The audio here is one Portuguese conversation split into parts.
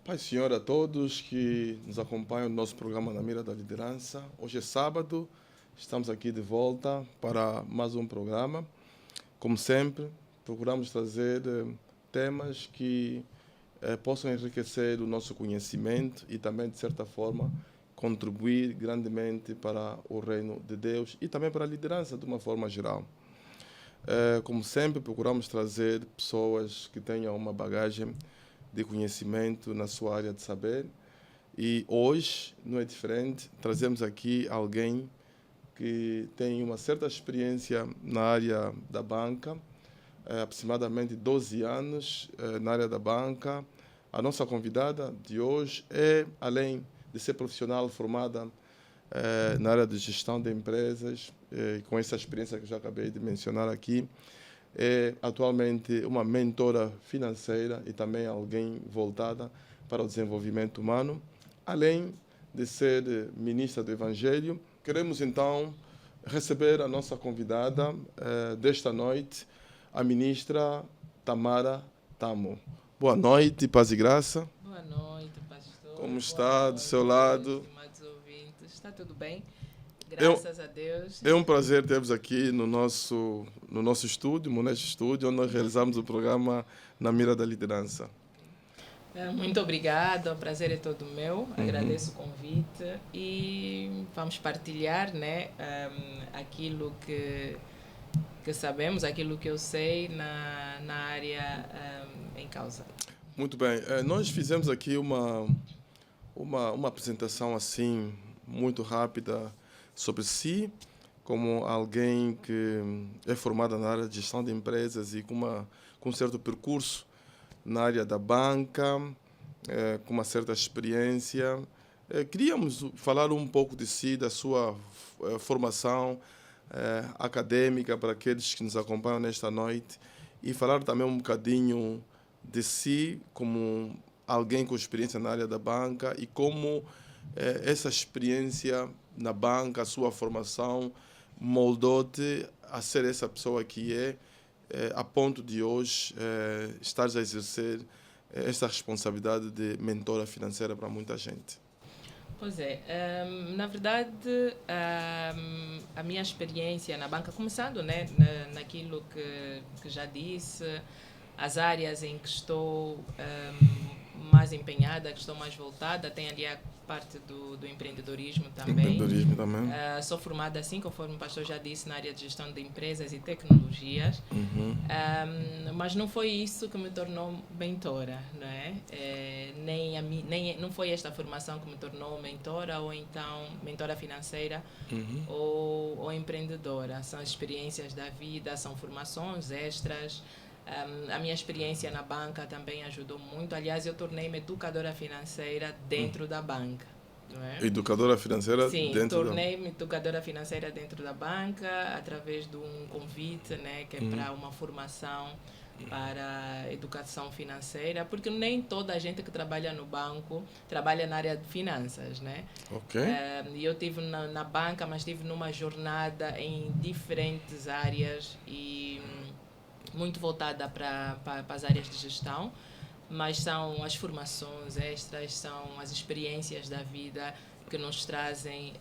Paz e Senhor a todos que nos acompanham no nosso programa Na Mira da Liderança. Hoje é sábado, estamos aqui de volta para mais um programa. Como sempre, procuramos trazer temas que possam enriquecer o nosso conhecimento e também, de certa forma, contribuir grandemente para o reino de Deus e também para a liderança de uma forma geral. Como sempre, procuramos trazer pessoas que tenham uma bagagem de conhecimento na sua área de saber. E hoje não é diferente, trazemos aqui alguém que tem uma certa experiência na área da banca, aproximadamente 12 anos na área da banca. A nossa convidada de hoje é, além de ser profissional formada na área de gestão de empresas, com essa experiência que eu já acabei de mencionar aqui, é atualmente uma mentora financeira e também alguém voltada para o desenvolvimento humano, além de ser ministra do Evangelho. Queremos então receber a nossa convidada desta noite, a ministra Tamara Tamo. Boa noite, paz e graça. Boa noite, pastor. Como está do seu lado? Estimados ouvintes. Está tudo bem? Graças a Deus. É um prazer ter-vos aqui no nosso estúdio, Monesto Estúdio, onde nós realizamos o programa Na Mira da Liderança. Muito obrigada, o prazer é todo meu. Agradeço o convite e vamos partilhar, né, aquilo que sabemos, aquilo que eu sei na área em causa. Muito bem. Nós fizemos aqui uma apresentação assim, muito rápida sobre si, como alguém que é formada na área de gestão de empresas e com um certo percurso na área da banca, com uma certa experiência. Queríamos falar um pouco de si, da sua formação acadêmica para aqueles que nos acompanham nesta noite e falar também um bocadinho de si como alguém com experiência na área da banca e como essa experiência na banca, a sua formação, moldou-te a ser essa pessoa que a ponto de hoje estares a exercer essa responsabilidade de mentora financeira para muita gente. Pois é, na verdade, a minha experiência na banca, começando, né, naquilo que já disse, as áreas em que estou mais empenhada, que estou mais voltada, tem ali a parte do empreendedorismo também. Empreendedorismo também. Sou formada, assim conforme o pastor já disse, na área de gestão de empresas e tecnologias, mas não foi isso que me tornou mentora, não é? Não foi esta formação que me tornou mentora ou então mentora financeira ou empreendedora. São experiências da vida, são formações extras. A minha experiência na banca também ajudou muito. Aliás, eu tornei-me educadora financeira dentro da banca. Não é? Educadora financeira Sim, dentro tornei-me educadora financeira dentro da banca através de um convite, né, que é para uma formação para educação financeira, porque nem toda a gente que trabalha no banco trabalha na área de finanças, né? Ok. E eu estive na banca, mas estive numa jornada em diferentes áreas e muito voltada para as áreas de gestão, mas são as formações extras, são as experiências da vida que nos trazem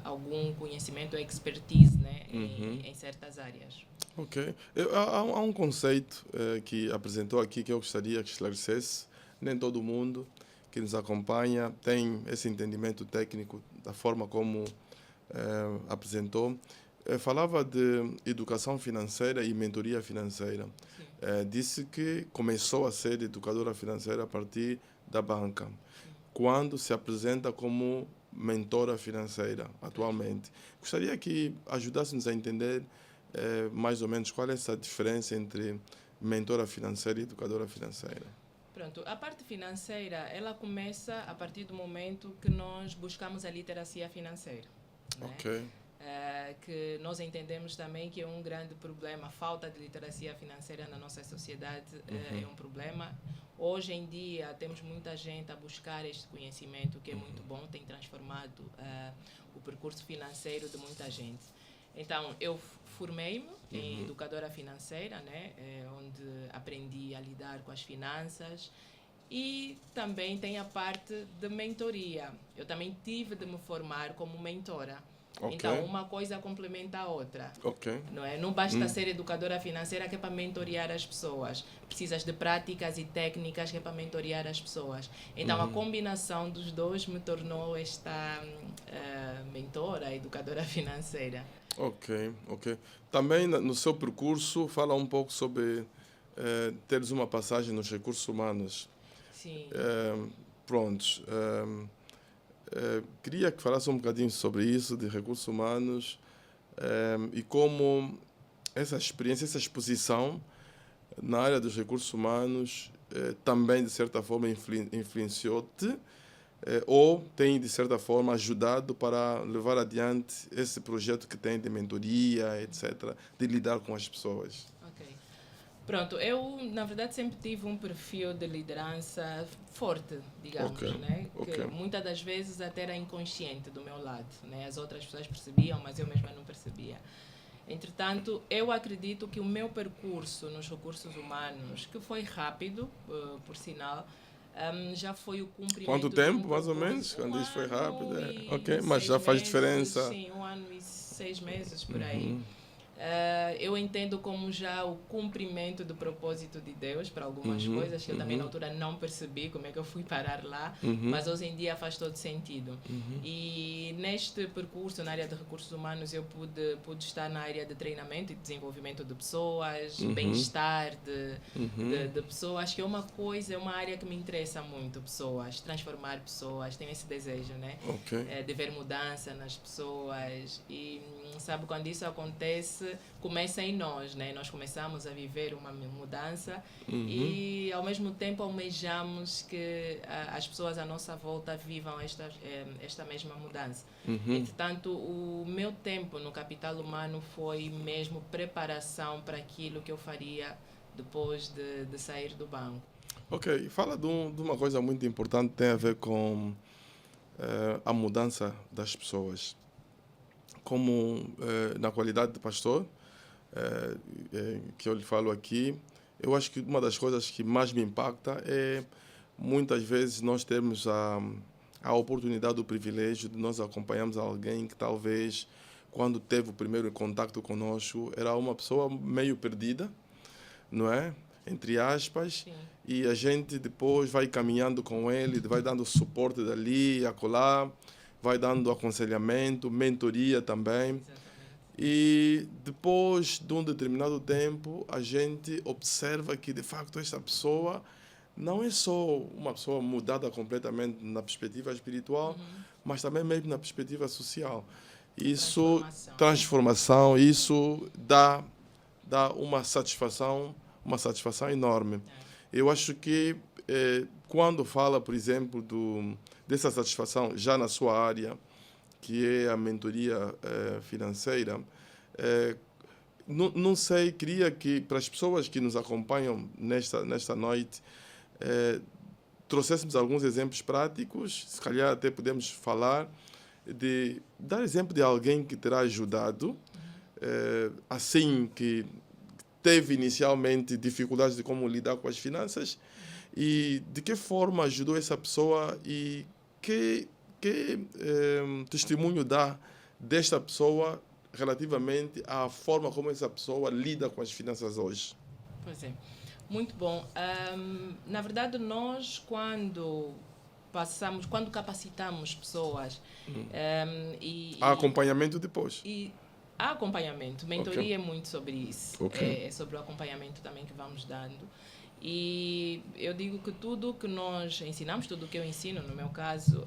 algum conhecimento, expertise, né, em certas áreas. Ok. Há um conceito que apresentou aqui que eu gostaria que esclarecesse. Nem todo mundo que nos acompanha tem esse entendimento técnico da forma como apresentou. Falava de educação financeira e mentoria financeira. Disse que começou a ser educadora financeira a partir da banca, quando se apresenta como mentora financeira atualmente. Gostaria que ajudasse-nos a entender mais ou menos qual é essa diferença entre mentora financeira e educadora financeira. Pronto, a parte financeira, ela começa a partir do momento que nós buscamos a literacia financeira. Né? Ok. Que nós entendemos também que é um grande problema, a falta de literacia financeira na nossa sociedade é um problema. Hoje em dia temos muita gente a buscar este conhecimento, que é muito bom, tem transformado o percurso financeiro de muita gente. Então, eu formei-me em educadora financeira, né, onde aprendi a lidar com as finanças E também tem a parte de mentoria. Eu também tive de me formar como mentora. Ok. Então, uma coisa complementa a outra. Ok. Não é? Não basta ser educadora financeira que é para mentorear as pessoas. Precisas de práticas e técnicas que é para mentorear as pessoas. Então, a combinação dos dois me tornou esta mentora, educadora financeira. Ok, ok. Também no seu percurso, fala um pouco sobre teres uma passagem nos recursos humanos. Sim. Prontos. Queria que falasse um bocadinho sobre isso, de recursos humanos, e como essa experiência, essa exposição na área dos recursos humanos também, de certa forma, influenciou-te ou tem, de certa forma, ajudado para levar adiante esse projeto que tem de mentoria, etc., de lidar com as pessoas. Ok. Pronto, eu, na verdade, sempre tive um perfil de liderança forte, digamos, Ok, né? Que ok. muitas das vezes até era inconsciente do meu lado, né? As outras pessoas percebiam, mas eu mesma não percebia. Entretanto, eu acredito que o meu percurso nos recursos humanos, que foi rápido, por sinal, já foi o cumprimento Quanto de tempo, um mais ou propósito. menos? Quando isso foi rápido? E Ok, mas 6 já faz meses, diferença. sim, 1 ano e 6 meses por aí. Eu entendo como já o cumprimento do propósito de Deus para algumas coisas que eu também na altura não percebi como é que eu fui parar lá, mas hoje em dia faz todo sentido. E neste percurso na área de recursos humanos eu pude estar na área de treinamento e desenvolvimento de pessoas, bem-estar de pessoas, que é uma coisa, é uma área que me interessa muito, pessoas, transformar pessoas, tenho esse desejo, né? Ok. De ver mudança nas pessoas e sabe, quando isso acontece, começa em nós, né? Nós começamos a viver uma mudança e ao mesmo tempo almejamos que as pessoas à nossa volta vivam esta mesma mudança. Entretanto, o meu tempo no capital humano foi mesmo preparação para aquilo que eu faria depois de sair do banco. Ok, fala de uma coisa muito importante que tem a ver com a mudança das pessoas. Como na qualidade de pastor, que eu lhe falo aqui, eu acho que uma das coisas que mais me impacta é muitas vezes nós temos a oportunidade, o privilégio de nós acompanharmos alguém que talvez, quando teve o primeiro contato conosco, era uma pessoa meio perdida, não é? Entre aspas, Sim. e a gente depois vai caminhando com ele, vai dando suporte dali, acolá, vai dando aconselhamento, mentoria também. Exatamente. E depois de um determinado tempo, a gente observa que, de facto, esta pessoa não é só uma pessoa mudada completamente na perspectiva espiritual, mas também mesmo na perspectiva social. Isso, transformação, isso dá uma satisfação enorme. Eu acho que quando fala, por exemplo, dessa satisfação já na sua área, que é a mentoria financeira, não sei, queria que para as pessoas que nos acompanham nesta noite, trouxéssemos alguns exemplos práticos, se calhar até podemos falar, dar exemplo de alguém que terá ajudado, assim que teve inicialmente dificuldades de como lidar com as finanças e de que forma ajudou essa pessoa e que testemunho dá desta pessoa relativamente à forma como essa pessoa lida com as finanças hoje. Pois é, muito bom. Na verdade, nós quando capacitamos pessoas Há acompanhamento depois. Há acompanhamento, mentoria é muito sobre isso. Okay. É sobre o acompanhamento também que vamos dando. E eu digo que tudo que nós ensinamos, tudo que eu ensino, no meu caso,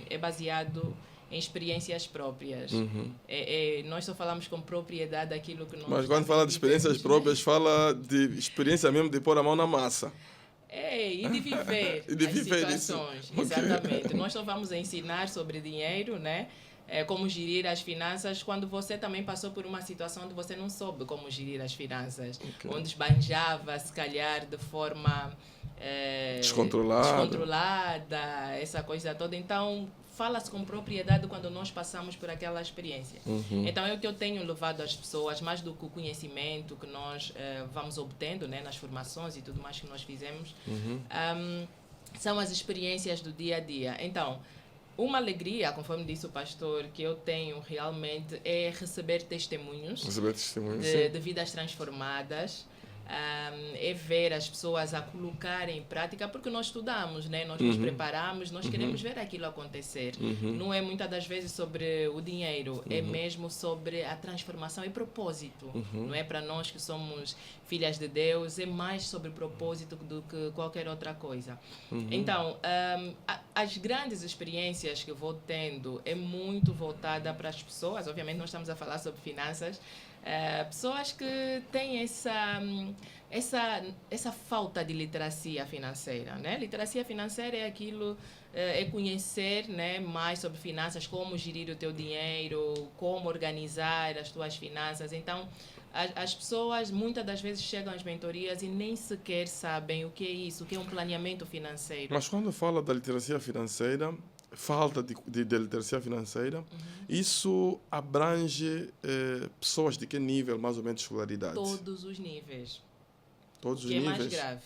é baseado em experiências próprias. Nós só falamos com propriedade daquilo que nós Mas quando fala de experiências próprias, fala de experiência mesmo de pôr a mão na massa. E de viver e de as viver situações. Isso. Exatamente. Okay. Nós só vamos ensinar sobre dinheiro, né? Como gerir as finanças, quando você também passou por uma situação onde você não soube como gerir as finanças, onde esbanjava, se calhar, de forma descontrolada, essa coisa toda. Então, fala-se com propriedade quando nós passamos por aquela experiência. Então, é o que eu tenho levado às pessoas, mais do que o conhecimento que nós vamos obtendo, né, nas formações e tudo mais que nós fizemos, são as experiências do dia a dia. Então, uma alegria, conforme disse o pastor, que eu tenho realmente é receber testemunhos, de vidas transformadas. É ver as pessoas a colocarem em prática, porque nós estudamos, né? Nós nos preparamos, nós queremos ver aquilo acontecer. Não é muitas das vezes sobre o dinheiro, é mesmo sobre a transformação e propósito. Não é para nós que somos filhas de Deus, é mais sobre propósito do que qualquer outra coisa. Então, as grandes experiências que eu vou tendo é muito voltada para as pessoas. Obviamente, nós estamos a falar sobre finanças. Pessoas que têm essa falta de literacia financeira, né? Literacia financeira é aquilo, é conhecer, né, mais sobre finanças, como gerir o teu dinheiro, como organizar as tuas finanças. Então, as pessoas muitas das vezes chegam às mentorias e nem sequer sabem o que é isso, o que é um planeamento financeiro. Mas quando fala da literacia financeira, falta de literacia financeira, isso abrange pessoas de que nível, mais ou menos, de escolaridade? Todos os níveis. Todos os níveis? níveis? É mais grave.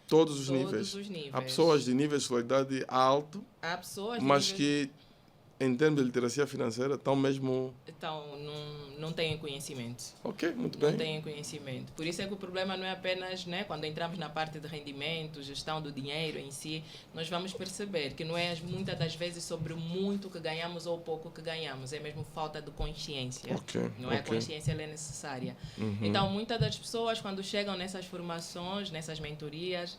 Todos os níveis. Há pessoas de nível de escolaridade alto, há pessoas mas que, em termos de literacia financeira, estão mesmo... Então, não têm conhecimento. Ok, muito bem. Não têm conhecimento. Por isso é que o problema não é apenas, né, quando entramos na parte de rendimento, gestão do dinheiro em si, nós vamos perceber que não é muitas das vezes sobre muito que ganhamos ou pouco que ganhamos, é mesmo falta de consciência. Não é? A consciência ela é necessária. Então, muitas das pessoas, quando chegam nessas formações, nessas mentorias,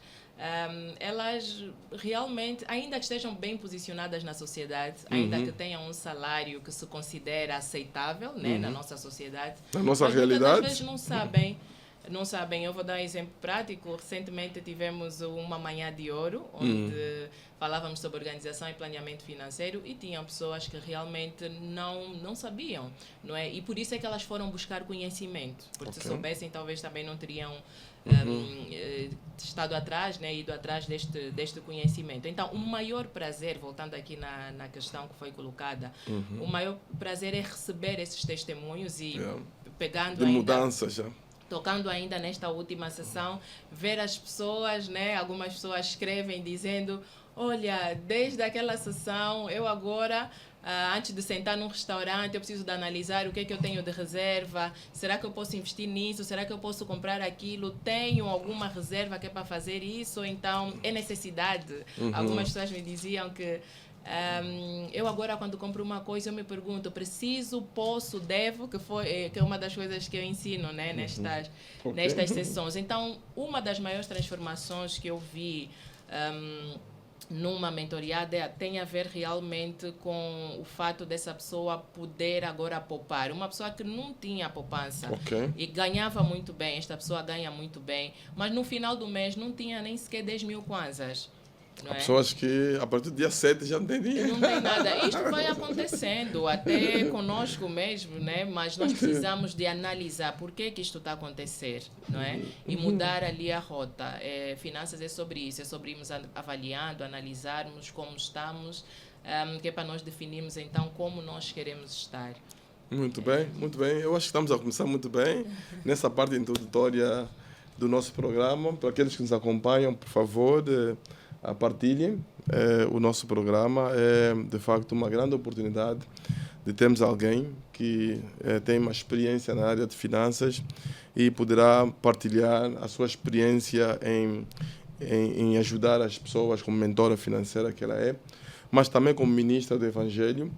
elas realmente, ainda que estejam bem posicionadas na sociedade, ainda que tenham um salário que se considera aceitável, né, na nossa sociedade, na nossa mas realidade, muitas vezes não sabem. Eu vou dar um exemplo prático. Recentemente tivemos uma manhã de ouro, onde falávamos sobre organização e planeamento financeiro e tinham pessoas que realmente não sabiam, não é? E por isso é que elas foram buscar conhecimento, porque se soubessem talvez também não teriam estado atrás, né, ido atrás deste conhecimento. Então, o maior prazer, voltando aqui na questão que foi colocada, o maior prazer é receber esses testemunhos e pegando de mudança já. Tocando ainda nesta última sessão, ver as pessoas, né, algumas pessoas escrevem dizendo: olha, desde aquela sessão, eu agora, antes de sentar num restaurante, eu preciso de analisar o que é que eu tenho de reserva. Será que eu posso investir nisso? Será que eu posso comprar aquilo? Tenho alguma reserva que é para fazer isso? Ou então, é necessidade? Algumas pessoas me diziam que eu agora, quando compro uma coisa, eu me pergunto: preciso, posso, devo? Que é uma das coisas que eu ensino, né, nestas sessões. Então, uma das maiores transformações que eu vi numa mentoriada tem a ver realmente com o fato dessa pessoa poder agora poupar. Uma pessoa que não tinha poupança e ganhava muito bem, esta pessoa ganha muito bem, mas no final do mês não tinha nem sequer 10 mil kwanzas. Há pessoas que a partir do dia 7 já não tem dinheiro. Não tem nada. Isto vai acontecendo até conosco mesmo, né? Mas nós precisamos de analisar por que isto está a acontecer, não é? E mudar ali a rota. Finanças é sobre isso, é sobre irmos avaliando, analisarmos como estamos, que é para nós definirmos então como nós queremos estar. Muito bem, muito bem. Eu acho que estamos a começar muito bem nessa parte introdutória do nosso programa. Para aqueles que nos acompanham, por favor, partilhem o nosso programa. É, de facto, uma grande oportunidade de termos alguém que tem uma experiência na área de finanças e poderá partilhar a sua experiência em ajudar as pessoas como mentora financeira que ela é, mas também como ministra do Evangelho.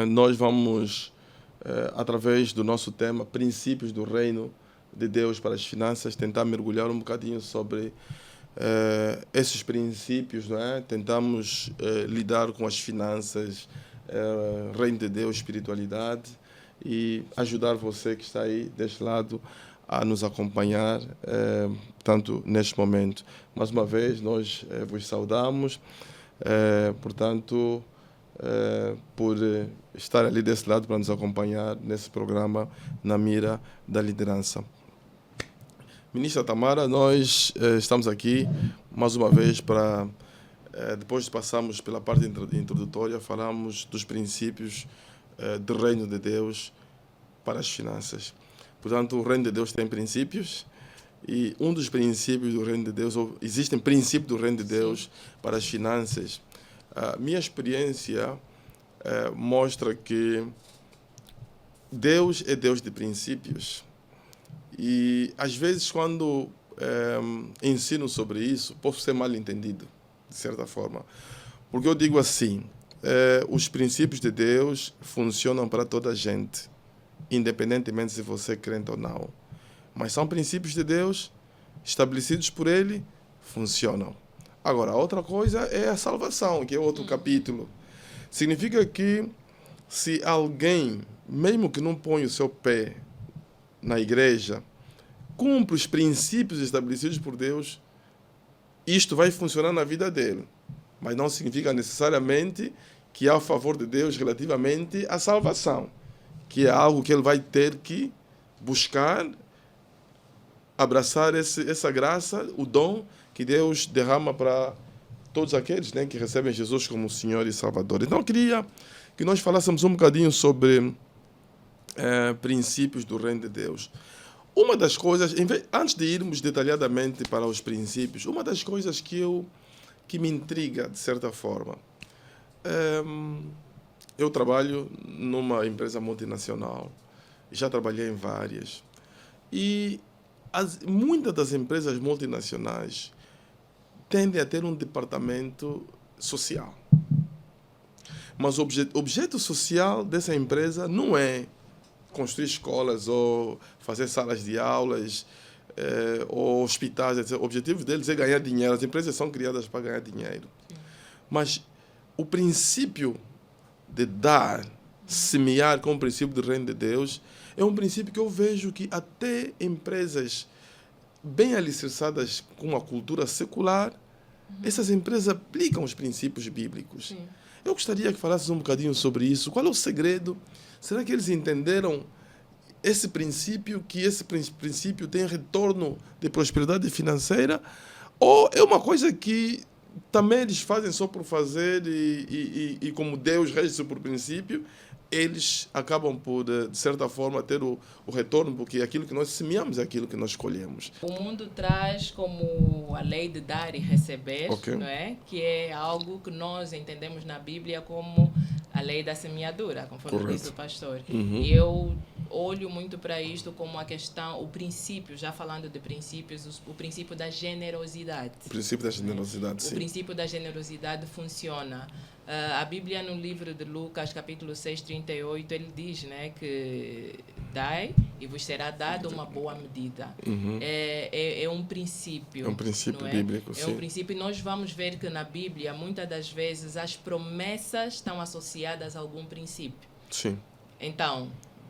Nós vamos, através do nosso tema, Princípios do Reino de Deus para as Finanças, tentar mergulhar um bocadinho sobre esses princípios, não é? Tentamos lidar com as finanças, Reino de Deus, espiritualidade, e ajudar você que está aí deste lado a nos acompanhar, portanto, neste momento. Mais uma vez, nós vos saudamos, portanto, por estar ali desse lado para nos acompanhar nesse programa Na Mira da Liderança. Ministra Tamara, nós estamos aqui mais uma vez para, depois de passarmos pela parte introdutória, falamos dos princípios do Reino de Deus para as finanças. Portanto, o Reino de Deus tem princípios E um dos princípios do reino de Deus, ou existem princípios do reino de Deus para as finanças. A minha experiência mostra que Deus é Deus de princípios. E às vezes quando ensino sobre isso, posso ser mal entendido, de certa forma. Porque eu digo assim, os princípios de Deus funcionam para toda a gente, independentemente se você é crente ou não. Mas são princípios de Deus, estabelecidos por Ele, funcionam. Agora, a outra coisa é a salvação, que é outro capítulo. Significa que se alguém, mesmo que não ponha o seu pé na igreja, cumpre os princípios estabelecidos por Deus, isto vai funcionar na vida dele. Mas não significa necessariamente que é a favor de Deus relativamente à salvação, que é algo que ele vai ter que buscar, abraçar essa graça, o dom que Deus derrama para todos aqueles, né, que recebem Jesus como Senhor e Salvador. Então, eu queria que nós falássemos um bocadinho sobre princípios do reino de Deus. Uma das coisas, antes de irmos detalhadamente para os princípios, uma das coisas que me intriga, de certa forma, eu trabalho numa empresa multinacional, já trabalhei em várias, e muitas das empresas multinacionais tendem a ter um departamento social. Mas o objeto social dessa empresa não é construir escolas ou fazer salas de aulas ou hospitais, etc. O objetivo deles é ganhar dinheiro. As empresas são criadas para ganhar dinheiro. Sim. Mas o princípio de dar, semear com o princípio do reino de Deus, é um princípio que eu vejo que até empresas bem alicerçadas com a cultura secular, essas empresas aplicam os princípios bíblicos. Sim. Eu gostaria que falasses um bocadinho sobre isso. Qual é o segredo? Será que eles entenderam esse princípio, que esse princípio tem retorno de prosperidade financeira? Ou é uma coisa que também eles fazem só por fazer e como Deus rege por princípio, eles acabam por, de certa forma, ter o retorno, porque aquilo que nós semeamos é aquilo que nós colhemos. O mundo traz como a lei de dar e receber, okay, não é? Que é algo que nós entendemos na Bíblia como a lei da semeadura, conforme Correto. Disse o pastor. Uhum. E eu olho muito para isto como a questão, o princípio, já falando de princípios, o princípio da generosidade. O princípio da generosidade, sim. O princípio da generosidade funciona. A Bíblia, no livro de Lucas, capítulo 6, 38, ele diz, né, que dai e vos será dado uma boa medida. Uhum. É um princípio. É um princípio bíblico, sim. É um princípio, e nós vamos ver que na Bíblia, muitas das vezes, as promessas estão associadas a algum princípio. Sim. Então,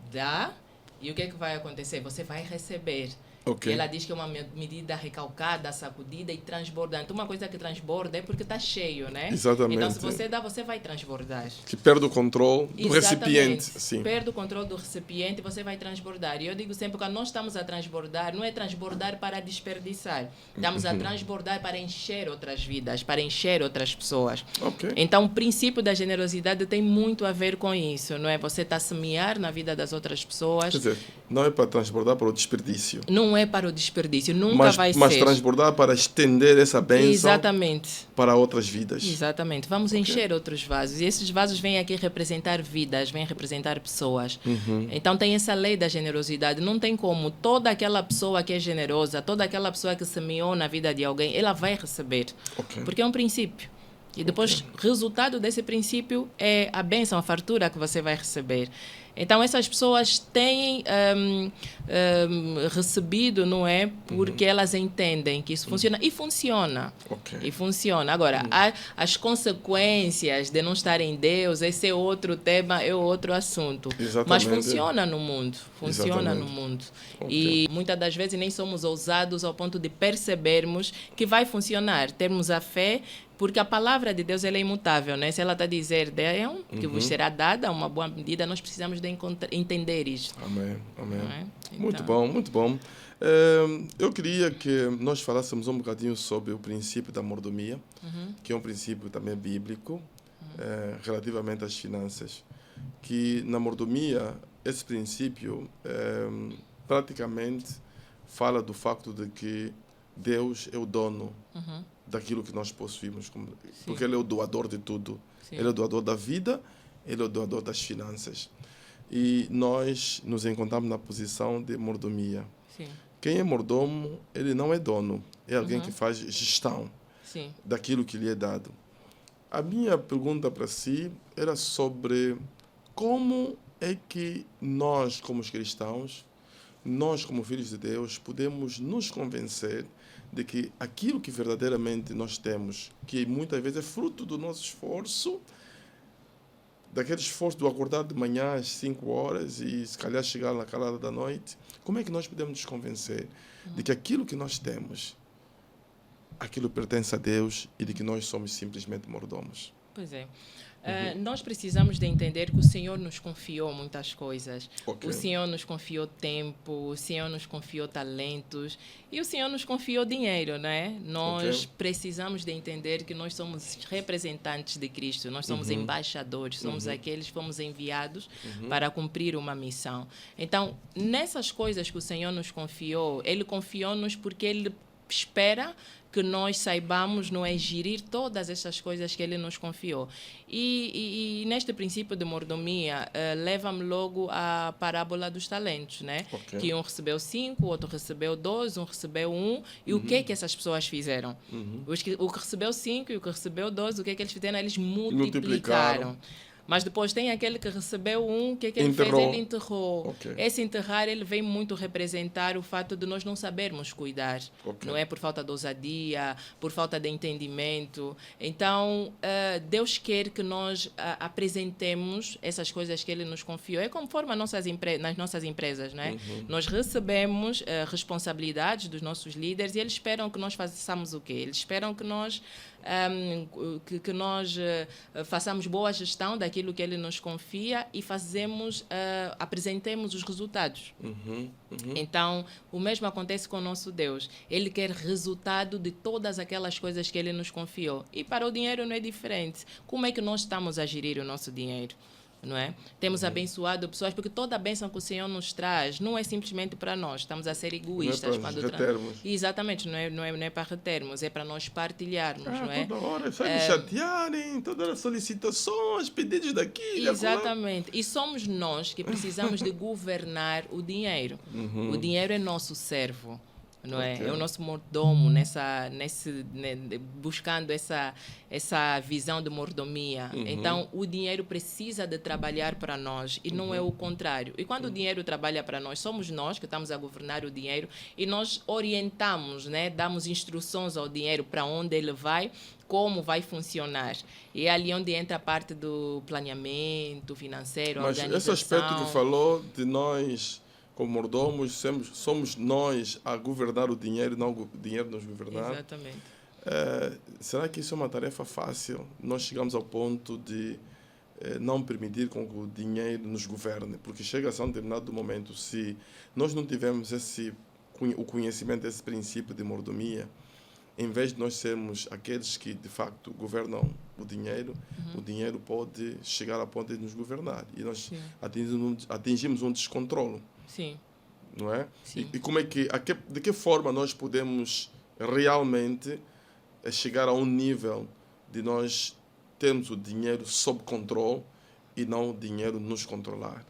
dá, e o que é que vai acontecer? Você vai receber. Okay. Ela diz que é uma medida recalcada, sacudida e transbordante. Uma coisa que transborda é porque está cheio, né? Exatamente. Então, se você dá, você vai transbordar. Que perde o controle do recipiente. Sim. Perde o controle do recipiente e você vai transbordar. E eu digo sempre que nós estamos a transbordar, não é transbordar para desperdiçar. Estamos a transbordar para encher outras vidas, para encher outras pessoas. Okay. Então, o princípio da generosidade tem muito a ver com isso, não é? Você está a semear na vida das outras pessoas. Quer dizer, não é para transbordar para o desperdício. Não é para o desperdício, nunca vai ser. Mas transbordar para estender essa bênção. Exatamente. Para outras vidas. Exatamente. Vamos encher outros vasos. E esses vasos vêm aqui representar vidas, vêm representar pessoas. Uhum. Então tem essa lei da generosidade. Não tem como toda aquela pessoa que é generosa, toda aquela pessoa que semeou na vida de alguém, ela vai receber. Okay. Porque é um princípio. E depois, resultado desse princípio é a bênção, a fartura que você vai receber. Então, essas pessoas têm recebido, não é? Porque elas entendem que isso funciona. E funciona. Okay. E funciona. Agora, as consequências de não estar em Deus, esse é outro tema, é outro assunto. Exatamente. Mas funciona no mundo. Funciona Exatamente. no mundo. Okay. E muitas das vezes nem somos ousados ao ponto de percebermos que vai funcionar. Termos a fé, porque a palavra de Deus ela é imutável, né? Se ela está a dizer, que vos será dada uma boa medida, nós precisamos de entender isto. Amém, amém. Então... Muito bom, muito bom. Eu queria que nós falássemos um bocadinho sobre o princípio da mordomia, que é um princípio também bíblico, relativamente às finanças. Que na mordomia, esse princípio praticamente fala do facto de que Deus é o dono daquilo que nós possuímos, porque Ele é o doador de tudo. Sim. Ele é o doador da vida, Ele é o doador das finanças. E nós nos encontramos na posição de mordomia. Sim. Quem é mordomo, ele não é dono, é alguém que faz gestão Sim. daquilo que lhe é dado. A minha pergunta para si era sobre como é que nós, como cristãos, nós, como filhos de Deus, podemos nos convencer de que aquilo que verdadeiramente nós temos, que muitas vezes é fruto do nosso esforço, daquele esforço do acordar de manhã às 5 horas e se calhar chegar naquela hora da noite, como é que nós podemos nos convencer de que aquilo que nós temos, aquilo pertence a Deus e de que nós somos simplesmente mordomos? Pois é. Nós precisamos de entender que o Senhor nos confiou muitas coisas. Ok. O Senhor nos confiou tempo, o Senhor nos confiou talentos e o Senhor nos confiou dinheiro, não é? Nós precisamos de entender que nós somos representantes de Cristo, nós somos embaixadores, somos aqueles que fomos enviados para cumprir uma missão. Então, nessas coisas que o Senhor nos confiou, Ele confiou-nos porque Ele espera que nós saibamos, não é, gerir todas essas coisas que Ele nos confiou. E neste princípio de mordomia, leva-me logo à parábola dos talentos, né? Ok. Que um recebeu 5, o outro recebeu 2, um recebeu 1. E o que é que essas pessoas fizeram? O que recebeu 5 e o que recebeu 2, o que é que eles fizeram? Eles multiplicaram. Mas depois tem aquele que recebeu 1, o que é que ele fez? Ele enterrou. Ok. Esse enterrar, ele vem muito representar o fato de nós não sabermos cuidar. Ok. Não é por falta de ousadia, por falta de entendimento. Então, Deus quer que nós apresentemos essas coisas que Ele nos confiou. É conforme nas nossas empresas, não é? Nós recebemos responsabilidades dos nossos líderes e eles esperam que nós façamos o quê? Eles esperam que nós façamos boa gestão daquilo que Ele nos confia e apresentemos os resultados. Então, o mesmo acontece com o nosso Deus. Ele quer resultado de todas aquelas coisas que Ele nos confiou. E para o dinheiro não é diferente. Como é que nós estamos a gerir o nosso dinheiro? Não é? Temos abençoado pessoas, porque toda a bênção que o Senhor nos traz não é simplesmente para nós, estamos a ser egoístas. Não é para retermos. Exatamente, não é para retermos, é para nós partilharmos, não é? Toda hora, só me chatearem, todas as solicitações, pedidos daqui. Exatamente, e somos nós que precisamos de governar o dinheiro. O dinheiro é nosso servo. Não é? Okay. É o nosso mordomo buscando essa visão de mordomia. Então, o dinheiro precisa de trabalhar para nós e não é o contrário. E quando o dinheiro trabalha para nós, somos nós que estamos a governar o dinheiro e nós orientamos, né? Damos instruções ao dinheiro para onde ele vai, como vai funcionar. E é ali onde entra a parte do planeamento financeiro, Mas organização. esse aspecto que falou de nós, como mordomos, somos nós a governar o dinheiro, não o dinheiro nos governar. Exatamente. Será que isso é uma tarefa fácil? Nós chegamos ao ponto de não permitir com que o dinheiro nos governe, porque chega a um determinado momento, se nós não tivermos o conhecimento desse princípio de mordomia, em vez de nós sermos aqueles que de facto governam o dinheiro pode chegar a ponto de nos governar e nós atingimos um descontrole. Sim. Não é? Sim. E como é de que forma nós podemos realmente chegar a um nível de nós termos o dinheiro sob controle e não o dinheiro nos controlar?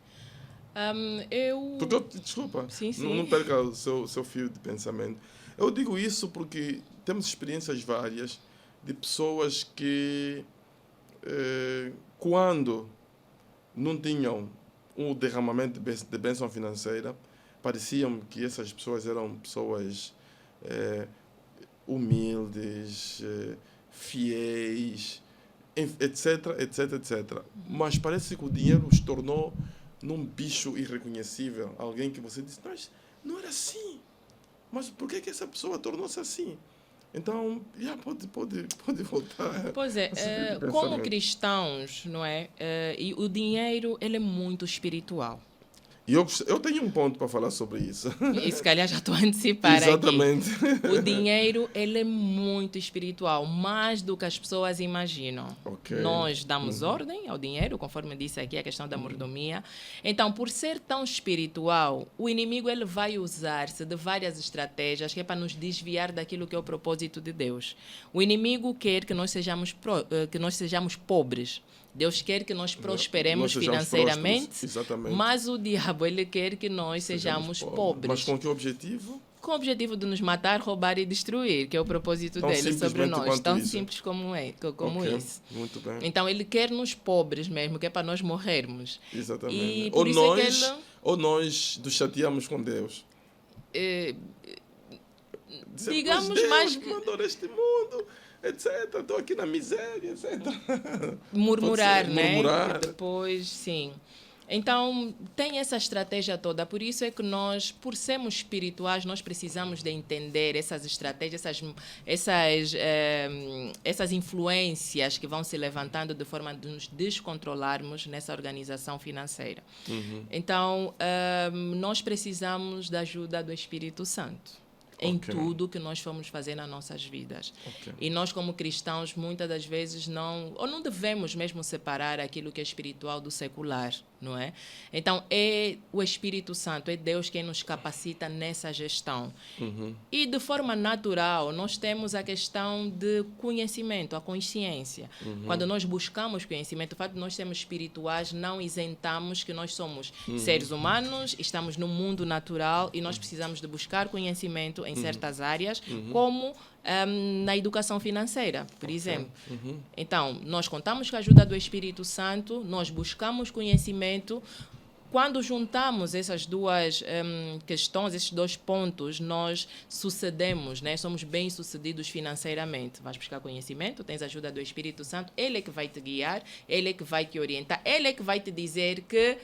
Porque desculpa, sim. Não perca o seu fio de pensamento. Eu digo isso porque temos experiências várias de pessoas que, quando não tinham um derramamento de bênção financeira, pareciam que essas pessoas eram pessoas humildes, fiéis, etc. Mas parece que o dinheiro os tornou num bicho irreconhecível. Alguém que você diz, mas não era assim. Mas por que essa pessoa tornou-se assim? Então, pode voltar. Pois é, como cristãos, não é? E o dinheiro, ele é muito espiritual. E eu tenho um ponto para falar sobre isso. E se calhar já estou a antecipar Exatamente. aqui. O dinheiro, ele é muito espiritual, mais do que as pessoas imaginam. Ok. Nós damos ordem ao dinheiro, conforme disse aqui, a questão da mordomia. Então, por ser tão espiritual, o inimigo ele vai usar-se de várias estratégias que é para nos desviar daquilo que é o propósito de Deus. O inimigo quer que nós sejamos pobres. Deus quer que nós prosperemos financeiramente, mas o diabo ele quer que nós sejamos pobres. Mas com que objetivo? Com o objetivo de nos matar, roubar e destruir, que é o propósito dele sobre nós. Tão simples como isso. Muito bem. Então ele quer nos pobres mesmo, que é para nós morrermos. Exatamente. E por ou nós nos chateamos com Deus. Digamos Deus mais que mandou neste mundo, etc. Estou aqui na miséria, etc. Murmurar, né? Murmurar. Depois, sim. Então, tem essa estratégia toda. Por isso é que nós, por sermos espirituais, nós precisamos de entender essas estratégias, essas influências que vão se levantando de forma de nos descontrolarmos nessa organização financeira. Então, nós precisamos da ajuda do Espírito Santo em tudo que nós fomos fazer nas nossas vidas. E nós, como cristãos, muitas das vezes não devemos mesmo separar aquilo que é espiritual do secular, não é? Então, é o Espírito Santo, é Deus quem nos capacita nessa gestão. E, de forma natural, nós temos a questão de conhecimento, a consciência. Quando nós buscamos conhecimento, o fato de nós sermos espirituais, não isentamos que nós somos seres humanos, estamos no mundo natural e nós precisamos de buscar conhecimento em certas áreas, como na educação financeira, por exemplo. Então, nós contamos com a ajuda do Espírito Santo, nós buscamos conhecimento. Quando juntamos essas duas questões, esses dois pontos, nós sucedemos, né? Somos bem-sucedidos financeiramente. Vais buscar conhecimento, tens a ajuda do Espírito Santo, ele é que vai te guiar, ele é que vai te orientar, ele é que vai te dizer que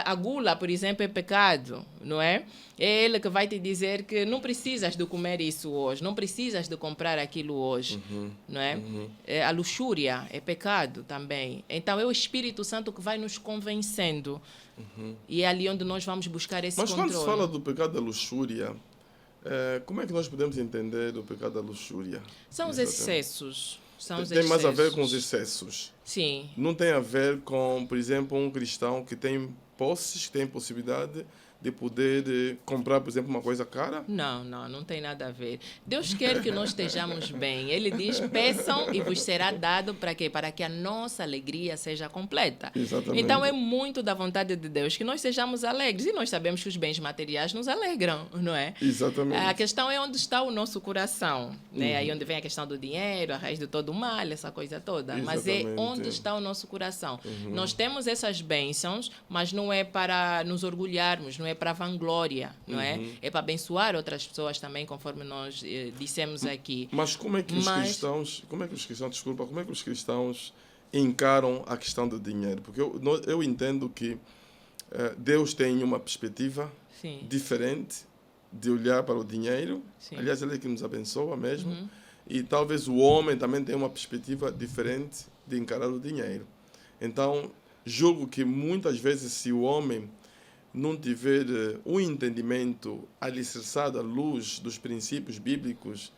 a gula, por exemplo, é pecado, não é? É ele que vai te dizer que não precisas de comer isso hoje, não precisas de comprar aquilo hoje, não é? A luxúria é pecado também. Então, é o Espírito Santo que vai nos convencendo. E é ali onde nós vamos buscar esse controle. Mas quando se fala do pecado da luxúria, como é que nós podemos entender o pecado da luxúria? São os excessos. Tem mais a ver com os excessos. Sim. Não tem a ver com, por exemplo, um cristão que tem posses, que tem possibilidade de poder comprar, por exemplo, uma coisa cara? Não tem nada a ver. Deus quer que nós estejamos bem. Ele diz, peçam e vos será dado para quê? Para que a nossa alegria seja completa. Exatamente. Então, é muito da vontade de Deus que nós sejamos alegres. E nós sabemos que os bens materiais nos alegram, não é? Exatamente. A questão é onde está o nosso coração. Né? Aí onde vem a questão do dinheiro, a raiz de todo o mal, essa coisa toda. Exatamente. Mas é onde está o nosso coração. Nós temos essas bênçãos, mas não é para nos orgulharmos, não é para vanglória, não é? É para abençoar outras pessoas também, conforme nós dissemos aqui. Mas como é que os cristãos encaram a questão do dinheiro? Porque eu entendo que Deus tem uma perspectiva diferente de olhar para o dinheiro. Sim. Aliás, ele é que nos abençoa mesmo. E talvez o homem também tenha uma perspectiva diferente de encarar o dinheiro. Então, julgo que muitas vezes, se o homem não tiver um entendimento alicerçado à luz dos princípios bíblicos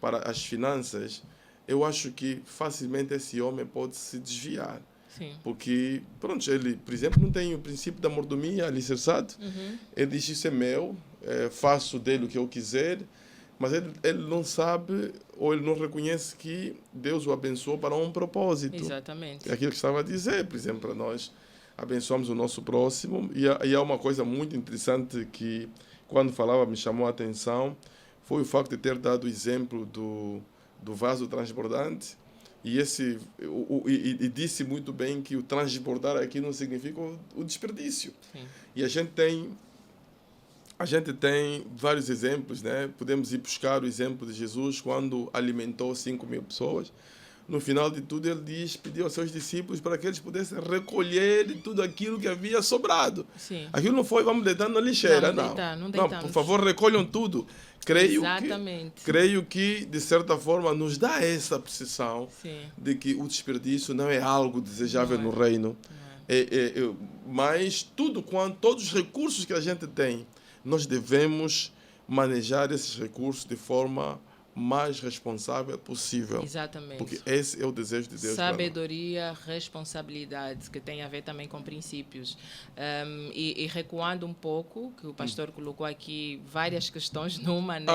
para as finanças, eu acho que facilmente esse homem pode se desviar. Sim. Porque, pronto, ele, por exemplo, não tem o princípio da mordomia alicerçado. Ele diz, isso é meu, faço dele o que eu quiser, mas ele não sabe ou ele não reconhece que Deus o abençoou para um propósito. Exatamente. É aquilo que estava a dizer, por exemplo, para nós abençoamos o nosso próximo. E há uma coisa muito interessante que, quando falava, me chamou a atenção, foi o facto de ter dado o exemplo do vaso transbordante. E disse muito bem que o transbordar aqui não significa o desperdício. Sim. E a gente tem vários exemplos, né? Podemos ir buscar o exemplo de Jesus quando alimentou 5.000 pessoas. No final de tudo, ele pediu aos seus discípulos para que eles pudessem recolher tudo aquilo que havia sobrado. Sim. Aquilo não foi, vamos deitar na lixeira, não. Não, por favor, recolham tudo. Creio que, de certa forma, nos dá essa percepção de que o desperdício não é algo desejável no reino. Mas todos os recursos que a gente tem, nós devemos manejar esses recursos de forma mais responsável possível. Exatamente. Porque esse é o desejo de Deus. Sabedoria, responsabilidade, que tem a ver também com princípios. E recuando um pouco, que o pastor colocou aqui várias questões numa, né?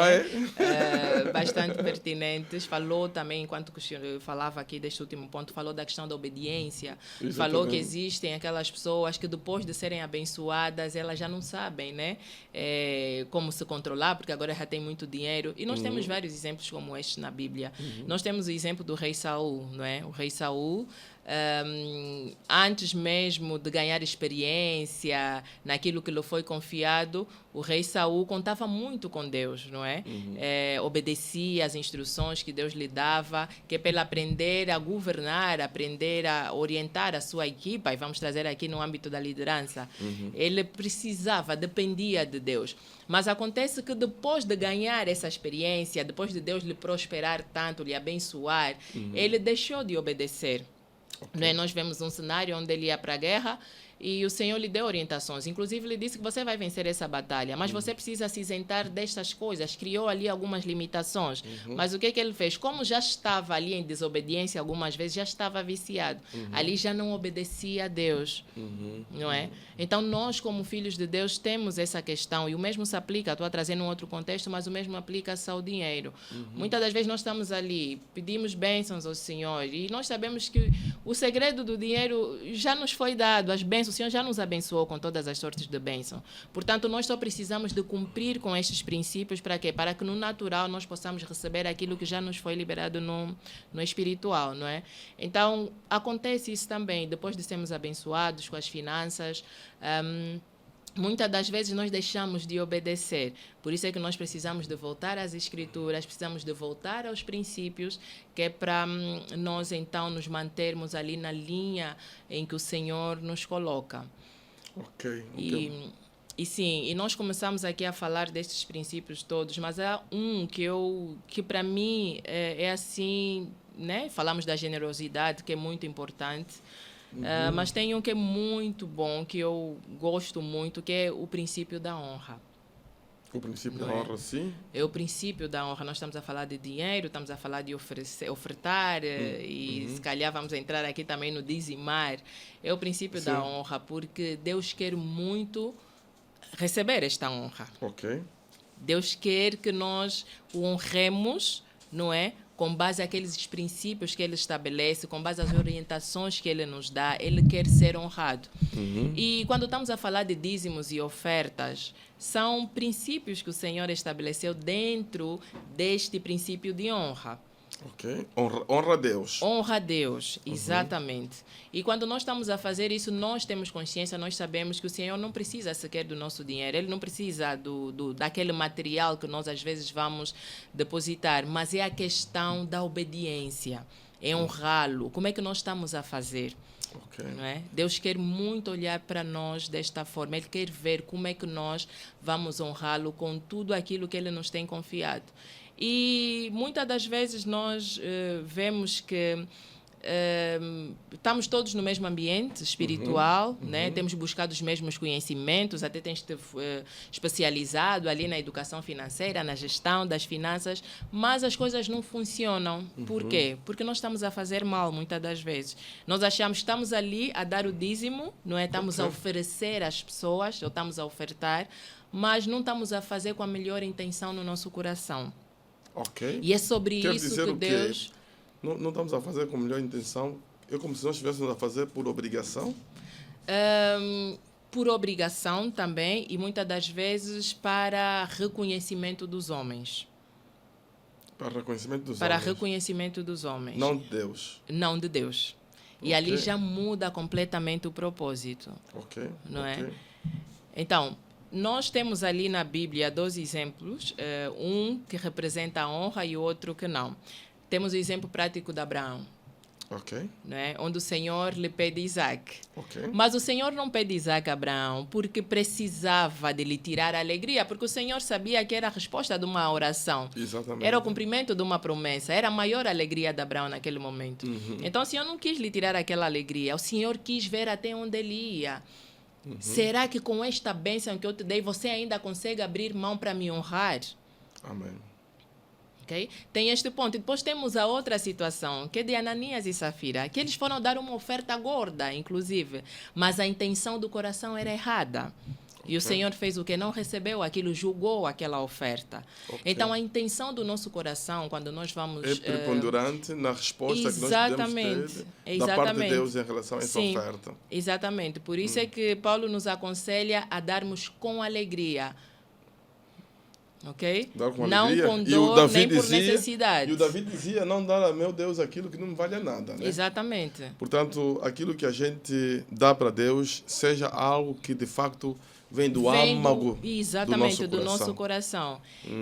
Bastante pertinentes. Falou também, enquanto falava aqui deste último ponto, falou da questão da obediência. Exatamente. Falou que existem aquelas pessoas que depois de serem abençoadas, elas já não sabem, né? Como se controlar, porque agora já tem muito dinheiro. E nós temos vários exemplos como este na Bíblia. Nós temos o exemplo do rei Saul, não é? O rei Saul, antes mesmo de ganhar experiência naquilo que lhe foi confiado, o rei Saul contava muito com Deus, não é? Obedecia às instruções que Deus lhe dava, que é para ele aprender a governar, aprender a orientar a sua equipa, e vamos trazer aqui no âmbito da liderança. Ele precisava, dependia de Deus. Mas acontece que depois de ganhar essa experiência, depois de Deus lhe prosperar tanto, lhe abençoar, ele deixou de obedecer. Okay. Nós vemos um cenário onde ele ia para a guerra e o Senhor lhe deu orientações. Inclusive, lhe disse que você vai vencer essa batalha, mas você precisa se isentar destas coisas. Criou ali algumas limitações. Mas o que ele fez? Como já estava ali em desobediência algumas vezes, já estava viciado. Ali já não obedecia a Deus. Não é? Então, nós, como filhos de Deus, temos essa questão. E o mesmo se aplica, estou a trazer num outro contexto, mas o mesmo aplica-se ao dinheiro. Muitas das vezes nós estamos ali, pedimos bênçãos ao Senhor e nós sabemos que o segredo do dinheiro já nos foi dado, as bênçãos. O Senhor já nos abençoou com todas as sortes de bênção. Portanto, nós só precisamos de cumprir com estes princípios para quê? Para que no natural nós possamos receber aquilo que já nos foi liberado no espiritual, não é? Então, acontece isso também. Depois de sermos abençoados com as finanças, muitas das vezes nós deixamos de obedecer. Por isso é que nós precisamos de voltar às Escrituras, precisamos de voltar aos princípios, que é para nós então nos mantermos ali na linha em que o Senhor nos coloca. Ok. E sim, e nós começamos aqui a falar destes princípios todos, mas há um que para mim é assim, né? Falamos da generosidade, que é muito importante. Mas tem um que é muito bom, que eu gosto muito, que é o princípio da honra. O princípio da honra, sim? É o princípio da honra. Nós estamos a falar de dinheiro, estamos a falar de ofertar, e se calhar vamos entrar aqui também no dizimar. É o princípio da honra, porque Deus quer muito receber esta honra. Ok. Deus quer que nós o honremos, não é? Com base naqueles princípios que Ele estabelece, com base nas orientações que Ele nos dá, Ele quer ser honrado. E quando estamos a falar de dízimos e ofertas, são princípios que o Senhor estabeleceu dentro deste princípio de honra. Ok. Honra a Deus. Honra a Deus, exatamente. E quando nós estamos a fazer isso, nós temos consciência, nós sabemos que o Senhor não precisa sequer do nosso dinheiro, Ele não precisa daquele material que nós às vezes vamos depositar, mas é a questão da obediência, é honrá-lo. Como é que nós estamos a fazer? Okay. Não é? Deus quer muito olhar para nós desta forma, Ele quer ver como é que nós vamos honrá-lo com tudo aquilo que Ele nos tem confiado. E muitas das vezes nós vemos que estamos todos no mesmo ambiente espiritual, né? Temos buscado os mesmos conhecimentos, até tens te especializado ali na educação financeira, na gestão das finanças, mas as coisas não funcionam. Por quê? Porque nós estamos a fazer mal muitas das vezes. Nós achamos que estamos ali a dar o dízimo, não é? Estamos a oferecer às pessoas, ou estamos a ofertar, mas não estamos a fazer com a melhor intenção no nosso coração. Ok. E é sobre isso que Deus... Não estamos a fazer com a melhor intenção. É como se nós estivéssemos a fazer por obrigação? Por obrigação também, e muitas das vezes para reconhecimento dos homens. Para reconhecimento dos homens? Para reconhecimento dos homens. Não de Deus? Não de Deus. E ali já muda completamente o propósito. Ok. Não é? Então, nós temos ali na Bíblia 2 exemplos, um que representa a honra e o outro que não. Temos o exemplo prático de Abraão. Ok. não é? Onde o Senhor lhe pede Isaac. Ok. Mas o Senhor não pede Isaac a Abraão porque precisava de lhe tirar a alegria, porque o Senhor sabia que era a resposta de uma oração. Exatamente. Era o cumprimento de uma promessa. Era a maior alegria de Abraão naquele momento. Então o Senhor não quis lhe tirar aquela alegria. O Senhor quis ver até onde ele ia. Será que com esta bênção que eu te dei, você ainda consegue abrir mão para me honrar? Amém. Okay? Tem este ponto. E depois temos a outra situação, que é de Ananias e Safira, que eles foram dar uma oferta gorda, inclusive, mas a intenção do coração era errada. E o Senhor fez o que? Não recebeu aquilo, julgou aquela oferta. Então, a intenção do nosso coração, quando nós vamos... É preponderante na resposta que nós podemos ter da parte de Deus em relação a essa oferta. Exatamente. Por isso é que Paulo nos aconselha a darmos com alegria. Ok? Dar com não alegria. com dor, nem por dizia, necessidade. E o Davi dizia, não dar a meu Deus aquilo que não me vale a nada. Né? Exatamente. Portanto, aquilo que a gente dá para Deus, seja algo que de facto vem do âmago do nosso coração.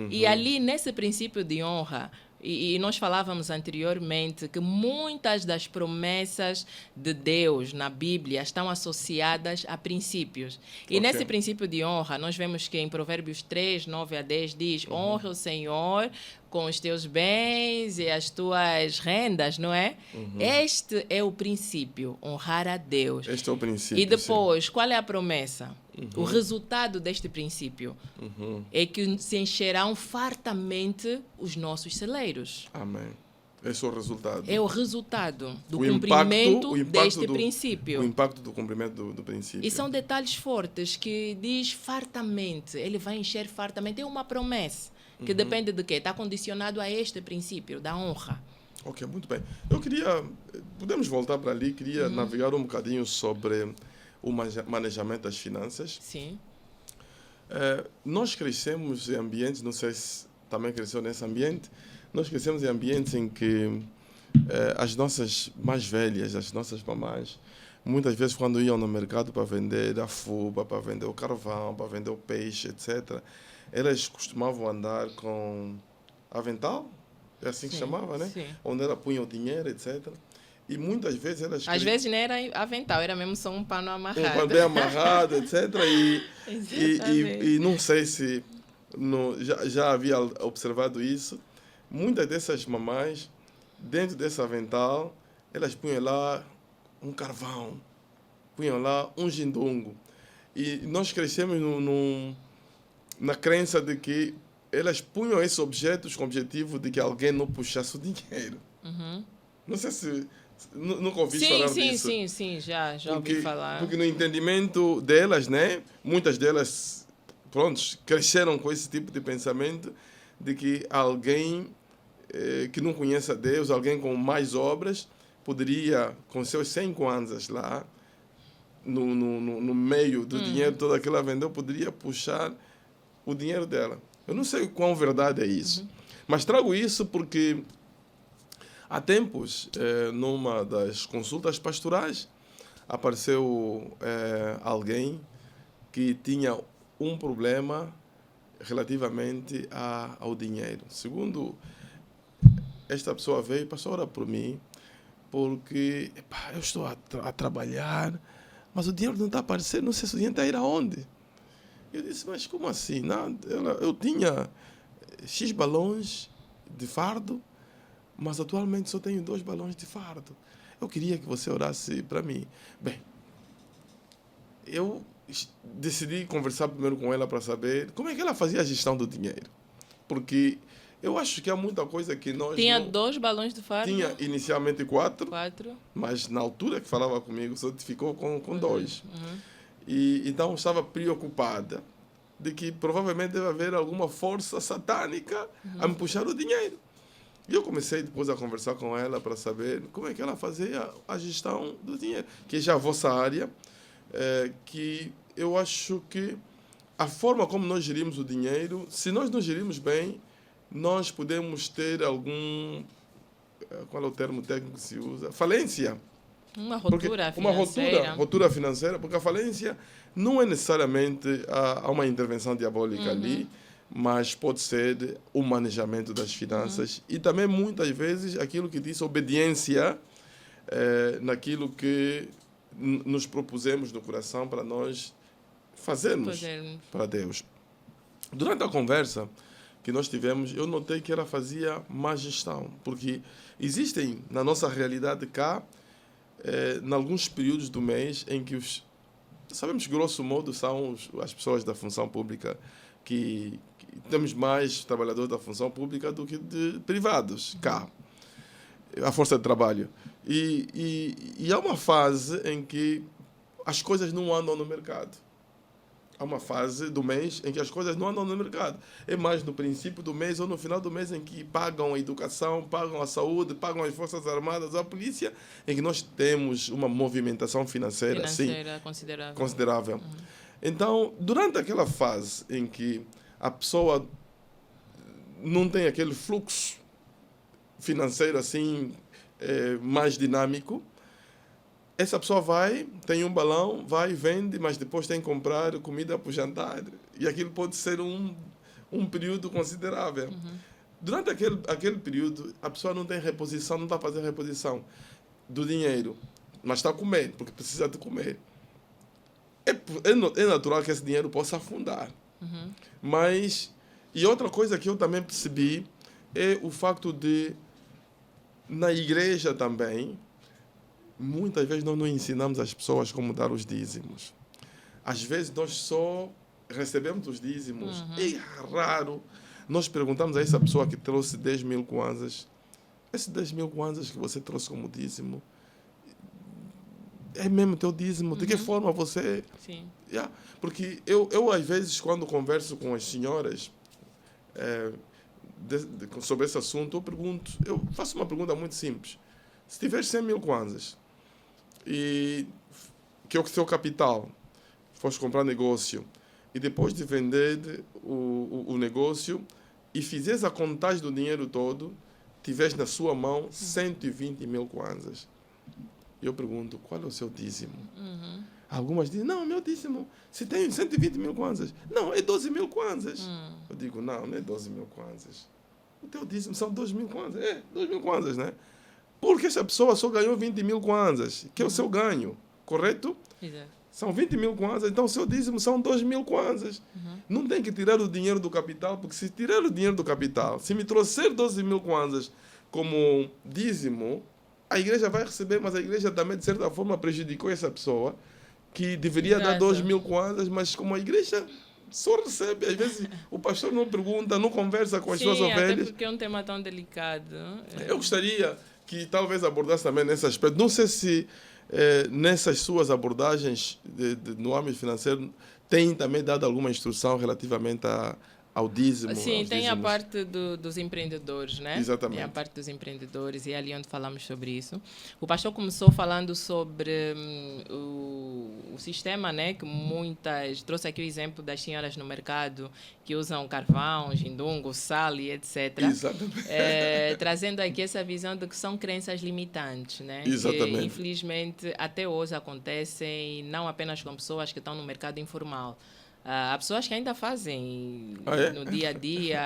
E ali, nesse princípio de honra, e nós falávamos anteriormente que muitas das promessas de Deus na Bíblia estão associadas a princípios. E nesse princípio de honra, nós vemos que em Provérbios 3, 9 a 10 diz: honra o Senhor com os teus bens e as tuas rendas, não é? Este é o princípio, honrar a Deus. Este é o princípio. E depois, qual é a promessa? O resultado deste princípio é que se encherão fartamente os nossos celeiros. Amém. Esse é o resultado. É o resultado do cumprimento deste princípio. O impacto do cumprimento do princípio. E são detalhes fortes que diz fartamente. Ele vai encher fartamente. É uma promessa que depende de quê? Está condicionado a este princípio da honra. Ok, muito bem. Eu queria... Podemos voltar para ali. Queria navegar um bocadinho sobre o manejamento das finanças. Sim. Nós crescemos em ambientes, não sei se também cresceu nesse ambiente, nós crescemos em ambientes em que as nossas mais velhas, as nossas mamães, muitas vezes quando iam no mercado para vender a fuba, para vender o carvão, para vender o peixe, etc., elas costumavam andar com avental, é assim que chamava, né? Sim. Onde ela punha o dinheiro, etc., e muitas vezes elas... Às vezes não era avental, era mesmo só um pano amarrado. Um pano bem amarrado, etc. E não sei se já havia observado isso. Muitas dessas mamães, dentro desse avental, elas punham lá um carvão, punham lá um jindungo. E nós crescemos na crença de que elas punham esses objetos com o objetivo de que alguém não puxasse o dinheiro. Não sei se... Nunca ouvi falar disso. Sim, já ouvi falar. Porque no entendimento delas, né, muitas delas, cresceram com esse tipo de pensamento de que alguém que não conhece a Deus, alguém com mais obras, poderia, com seus 100 kwanzas lá, no meio do dinheiro todo aquilo ela vendeu, poderia puxar o dinheiro dela. Eu não sei quão verdade é isso. Mas trago isso porque... Há tempos, numa das consultas pastorais, apareceu alguém que tinha um problema relativamente ao dinheiro. Segundo, esta pessoa veio e passou a orar por mim, porque eu estou a trabalhar, mas o dinheiro não está aparecendo, não sei se o dinheiro está a ir aonde. Eu disse, mas como assim? Não, eu tinha X balões de fardo, mas atualmente só tenho 2 balões de fardo. Eu queria que você orasse para mim. Bem, eu decidi conversar primeiro com ela para saber como é que ela fazia a gestão do dinheiro. Porque eu acho que há muita coisa que nós... Tinha 2 balões de fardo? Tinha inicialmente 4, 4. Mas na altura que falava comigo só ficou com 2. E então estava preocupada de que provavelmente deve haver alguma força satânica a me puxar o dinheiro. E eu comecei depois a conversar com ela para saber como é que ela fazia a gestão do dinheiro, que é já a vossa área, que eu acho que a forma como nós gerimos o dinheiro, se nós não gerimos bem, nós podemos ter algum... Qual é o termo técnico que se usa? Falência. Uma rotura financeira. Uma rotura financeira, porque a falência não é necessariamente há uma intervenção diabólica ali, mas pode ser o manejamento das finanças e também muitas vezes aquilo que diz obediência naquilo que nos propusemos no coração para nós fazermos para Deus. Durante a conversa que nós tivemos, eu notei que ela fazia má gestão, porque existem na nossa realidade cá, em alguns períodos do mês em que sabemos que grosso modo são as pessoas da função pública que temos mais trabalhadores da função pública do que de privados cá, a força de trabalho. E há uma fase em que as coisas não andam no mercado. Há uma fase do mês em que as coisas não andam no mercado. É mais no princípio do mês ou no final do mês em que pagam a educação, pagam a saúde, pagam as Forças Armadas, a polícia, em que nós temos uma movimentação financeira considerável. Então, durante aquela fase em que a pessoa não tem aquele fluxo financeiro assim mais dinâmico, essa pessoa tem um balão, vai e vende, mas depois tem que comprar comida para o jantar. E aquilo pode ser um período considerável. Durante aquele período, a pessoa não tem reposição, não está fazendo reposição do dinheiro, mas está a comer, porque precisa de comer. É natural que esse dinheiro possa afundar. E outra coisa que eu também percebi é o facto de, na igreja também, muitas vezes nós não ensinamos as pessoas como dar os dízimos. Às vezes nós só recebemos os dízimos. É raro. Nós perguntamos a essa pessoa que trouxe 10 mil kwanzas, esses 10 mil kwanzas que você trouxe como dízimo, é mesmo teu dízimo? De que forma você... Sim. Porque eu, às vezes, quando converso com as senhoras sobre esse assunto, eu faço uma pergunta muito simples. Se tiver 100 mil kwanzas, e que é o seu capital, foste comprar negócio, e depois de vender o negócio e fizeres a contagem do dinheiro todo, tiveste na sua mão 120 mil kwanzas. Eu pergunto, qual é o seu dízimo? Algumas dizem, não, meu dízimo, se tem 120 mil kwanzas. Não, é 12 mil kwanzas. Eu digo, não é 12 mil kwanzas. O teu dízimo são 2 mil kwanzas. 2 mil kwanzas, né? Porque essa pessoa só ganhou 20 mil kwanzas, que é o seu ganho, correto? Exato. São 20 mil kwanzas, então o seu dízimo são 2 mil kwanzas. Não tem que tirar o dinheiro do capital, porque se tirar o dinheiro do capital, se me trouxer 12 mil kwanzas como dízimo, a igreja vai receber, mas a igreja também, de certa forma, prejudicou essa pessoa, que deveria dar 2 mil kwanzas, mas como a igreja só recebe, às vezes o pastor não pergunta, não conversa com as suas ovelhas. Até porque é um tema tão delicado. Eu gostaria que talvez abordasse também nesse aspecto. Não sei se nessas suas abordagens no âmbito financeiro tem também dado alguma instrução relativamente ao dízimo. Sim, tem a parte dos empreendedores, né? Exatamente. Tem a parte dos empreendedores e é ali onde falamos sobre isso. O pastor começou falando sobre o sistema, né? Que trouxe aqui o exemplo das senhoras no mercado que usam carvão, jindungo, sal e etc. Exatamente. Trazendo aqui essa visão de que são crenças limitantes, né? Exatamente. Que, infelizmente, até hoje acontecem não apenas com pessoas que estão no mercado informal. Há pessoas que ainda fazem no dia a dia,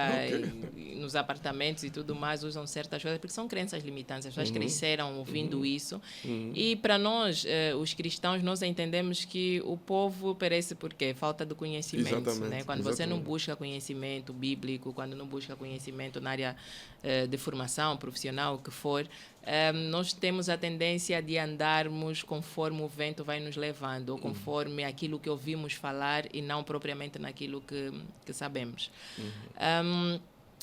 nos apartamentos e tudo mais, usam certas coisas porque são crenças limitantes. As pessoas cresceram ouvindo isso. E para nós, os cristãos, nós entendemos que o povo perece por quê? Falta de conhecimento. Né? Quando você não busca conhecimento bíblico, quando não busca conhecimento na área de formação profissional, o que for, nós temos a tendência de andarmos conforme o vento vai nos levando, ou conforme aquilo que ouvimos falar e não propriamente naquilo que sabemos.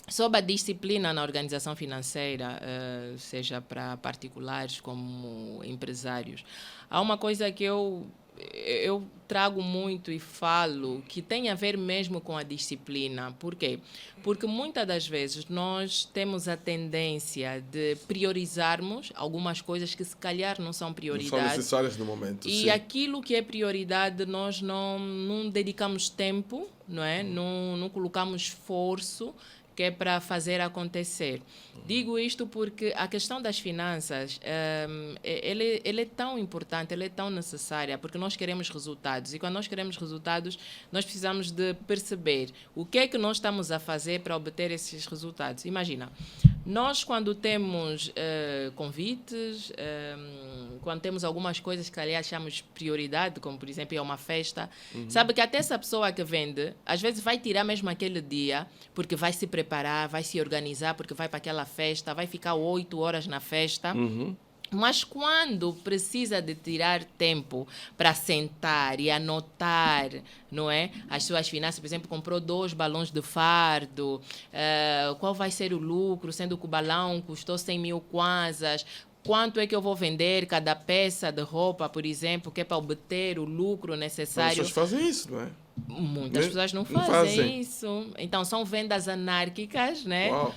Sobre a disciplina na organização financeira, seja para particulares como empresários, há uma coisa que eu trago muito e falo que tem a ver mesmo com a disciplina. Por quê? Porque muitas das vezes nós temos a tendência de priorizarmos algumas coisas que se calhar não são prioridades. Não são necessárias no momento. E aquilo que é prioridade nós não dedicamos tempo, não é? Não colocamos esforço que é para fazer acontecer. Digo isto porque a questão das finanças, ele é tão importante, ele é tão necessária, porque nós queremos resultados. E quando nós queremos resultados, nós precisamos de perceber o que é que nós estamos a fazer para obter esses resultados. Imagina, Nós, quando temos convites, quando temos algumas coisas que, aliás, achamos prioridade, como, por exemplo, é uma festa, sabe que até essa pessoa que vende, às vezes vai tirar mesmo aquele dia, porque vai se preparar, vai se organizar, porque vai para aquela festa, vai ficar 8 horas na festa. Mas quando precisa de tirar tempo para sentar e anotar, não é, as suas finanças, por exemplo, comprou 2 balões de fardo, qual vai ser o lucro, sendo que o balão custou 100 mil kwanzas, quanto é que eu vou vender cada peça de roupa, por exemplo, que é para obter o lucro necessário. As pessoas fazem isso, não é? Muitas pessoas não fazem isso. Então, são vendas anárquicas, né? Uau.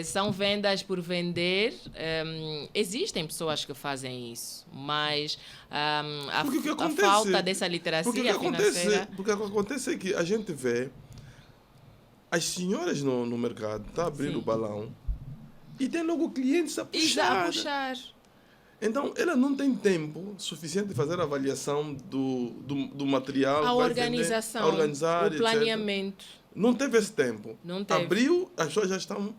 São vendas por vender. Existem pessoas que fazem isso, mas a falta dessa literacia financeira... Porque o que acontece é que a gente vê as senhoras no mercado, está a abrir o balão e tem logo clientes a puxar. Então, ela não tem tempo suficiente de fazer a avaliação do material. A organização, a organizar, o planeamento. Etc. Não teve esse tempo. Não teve. Abriu, as pessoas já estão...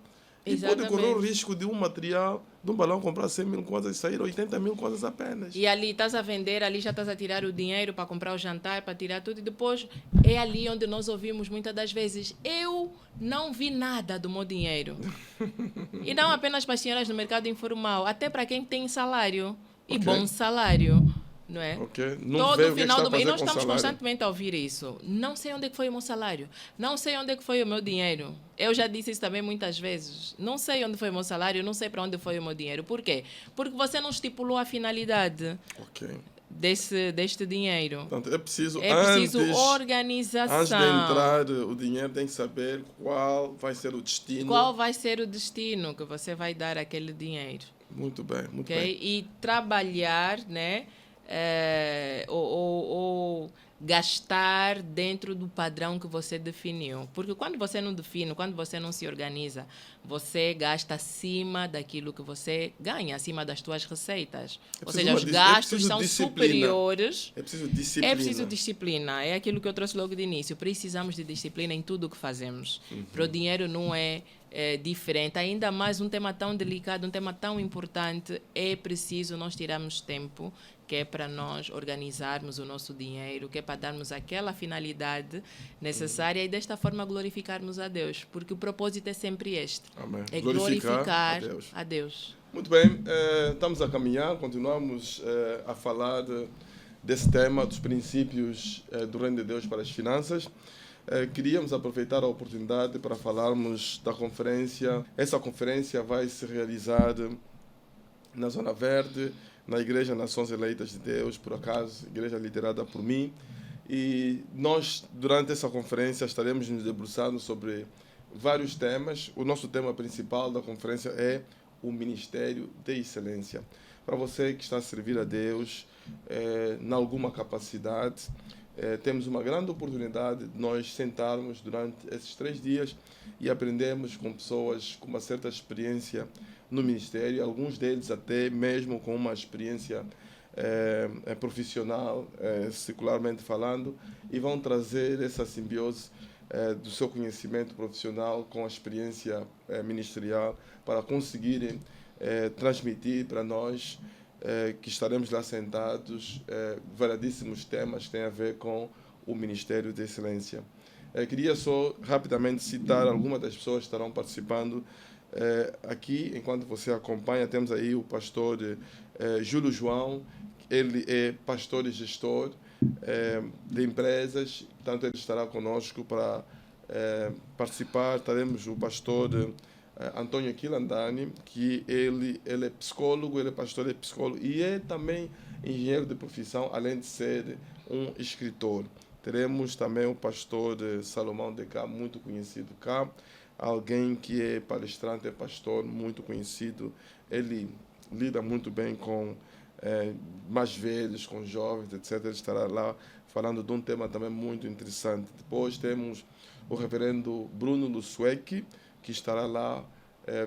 Exatamente. E pode correr o risco de um material, de um balão, comprar 100 mil kwanzas e sair 80 mil kwanzas apenas. E ali estás a vender, ali já estás a tirar o dinheiro para comprar o jantar, para tirar tudo. E depois é ali onde nós ouvimos muitas das vezes: eu não vi nada do meu dinheiro. E não apenas para as senhoras no mercado informal, até para quem tem salário. E bom salário. Não é? Todo final do mês. E nós estamos constantemente a ouvir isso. Não sei onde é que foi o meu salário. Não sei onde é que foi o meu dinheiro. Eu já disse isso também muitas vezes. Não sei onde foi o meu salário, não sei para onde foi o meu dinheiro. Por quê? Porque você não estipulou a finalidade deste dinheiro. Portanto, é preciso organização. Antes de entrar o dinheiro, tem que saber qual vai ser o destino. Qual vai ser o destino que você vai dar àquele dinheiro. Muito bem, muito bem. E trabalhar, né? Ou gastar dentro do padrão que você definiu. Porque quando você não define, quando você não se organiza, você gasta acima daquilo que você ganha, acima das suas receitas. Ou seja, os gastos são superiores. É preciso disciplina. É preciso disciplina. É aquilo que eu trouxe logo de início. Precisamos de disciplina em tudo o que fazemos. Para o dinheiro não é diferente. Ainda mais um tema tão delicado, um tema tão importante, é preciso nós tirarmos tempo, que é para nós organizarmos o nosso dinheiro, que é para darmos aquela finalidade necessária e desta forma glorificarmos a Deus, porque o propósito é sempre este. Amém. É glorificar a Deus. Muito bem, estamos a caminhar, continuamos a falar desse tema, dos princípios do reino de Deus para as finanças. Queríamos aproveitar a oportunidade para falarmos da conferência. Essa conferência vai se realizar na Zona Verde, na Igreja Nações Eleitas de Deus, por acaso, igreja liderada por mim. E nós, durante essa conferência, estaremos nos debruçando sobre vários temas. O nosso tema principal da conferência é o Ministério de Excelência. Para você que está a servir a Deus, em alguma capacidade, temos uma grande oportunidade de nós sentarmos durante esses 3 dias e aprendermos com pessoas com uma certa experiência no ministério, alguns deles até mesmo com uma experiência profissional, secularmente falando, e vão trazer essa simbiose do seu conhecimento profissional com a experiência ministerial para conseguirem transmitir para nós que estaremos lá sentados variadíssimos temas que têm a ver com o Ministério de Excelência. Queria só rapidamente citar algumas das pessoas que estarão participando. Aqui, enquanto você acompanha, temos aí o pastor Júlio João. Ele é pastor e gestor de empresas, portanto ele estará conosco para participar. Teremos o pastor Antônio Quilandani, que ele é psicólogo, ele é pastor e psicólogo e é também engenheiro de profissão, além de ser um escritor. Teremos também o pastor Salomão de Cá, muito conhecido cá, alguém que é palestrante, é pastor, muito conhecido. Ele lida muito bem com mais velhos, com jovens, etc. Ele estará lá falando de um tema também muito interessante. Depois temos o reverendo Bruno Lusuecki, que estará lá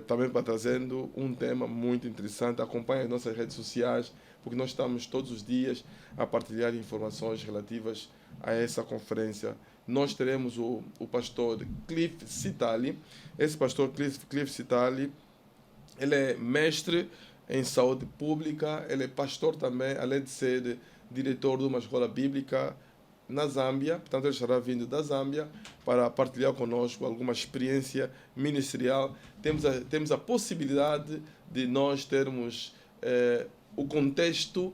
também para trazendo um tema muito interessante. Acompanhe as nossas redes sociais, porque nós estamos todos os dias a partilhar informações relativas a essa conferência. Nós teremos o pastor Cliff Citali. Esse pastor Cliff Citali Ele é mestre em saúde pública, ele é pastor também, além de ser diretor de uma escola bíblica na Zâmbia. Portanto, ele estará vindo da Zâmbia para partilhar conosco alguma experiência ministerial. Temos a possibilidade de nós termos o contexto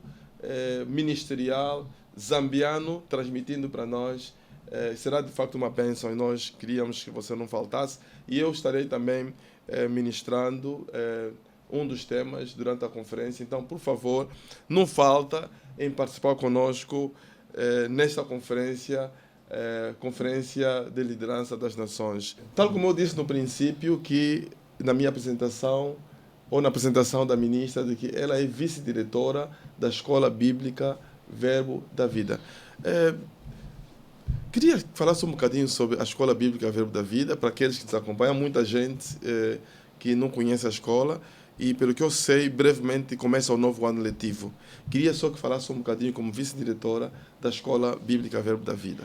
ministerial zambiano transmitindo para nós. Será de facto uma bênção e nós queríamos que você não faltasse. E eu estarei também ministrando um dos temas durante a conferência. Então, por favor, não falta em participar conosco nesta conferência, Conferência de Liderança das Nações. Tal como eu disse no princípio, que na minha apresentação, ou na apresentação da ministra, de que ela é vice-diretora da Escola Bíblica Verbo da Vida. Queria falar só um bocadinho sobre a Escola Bíblica Verbo da Vida, para aqueles que nos acompanham, muita gente que não conhece a escola, e pelo que eu sei, brevemente começa o novo ano letivo. Queria só que falasse um bocadinho como vice-diretora da Escola Bíblica Verbo da Vida.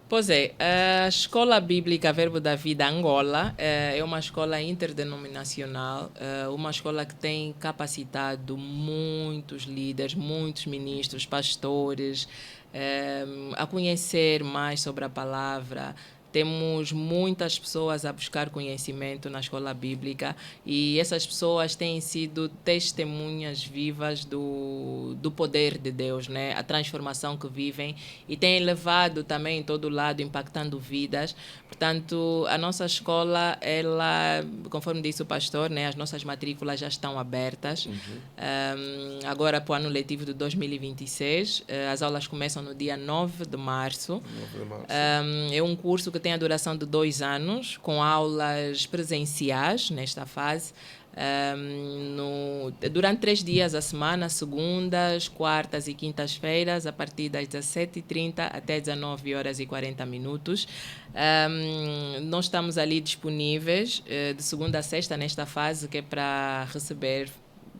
Pois é, a Escola Bíblica Verbo da Vida Angola é uma escola interdenominacional, uma escola que tem capacitado muitos líderes, muitos ministros, pastores, a conhecer mais sobre a palavra. Temos muitas pessoas a buscar conhecimento na escola bíblica e essas pessoas têm sido testemunhas vivas do poder de Deus, né? A transformação que vivem, e têm levado também em todo lado, impactando vidas. Portanto, a nossa escola, ela, conforme disse o pastor, né, as nossas matrículas já estão abertas. Agora, para o ano letivo de 2026, as aulas começam no dia 9 de março. É um curso que tem a duração de 2 anos, com aulas presenciais nesta fase, durante 3 dias a semana, segundas, quartas e quintas-feiras, a partir das 17h30 até 19h40. Nós estamos ali disponíveis de segunda a sexta nesta fase, que é para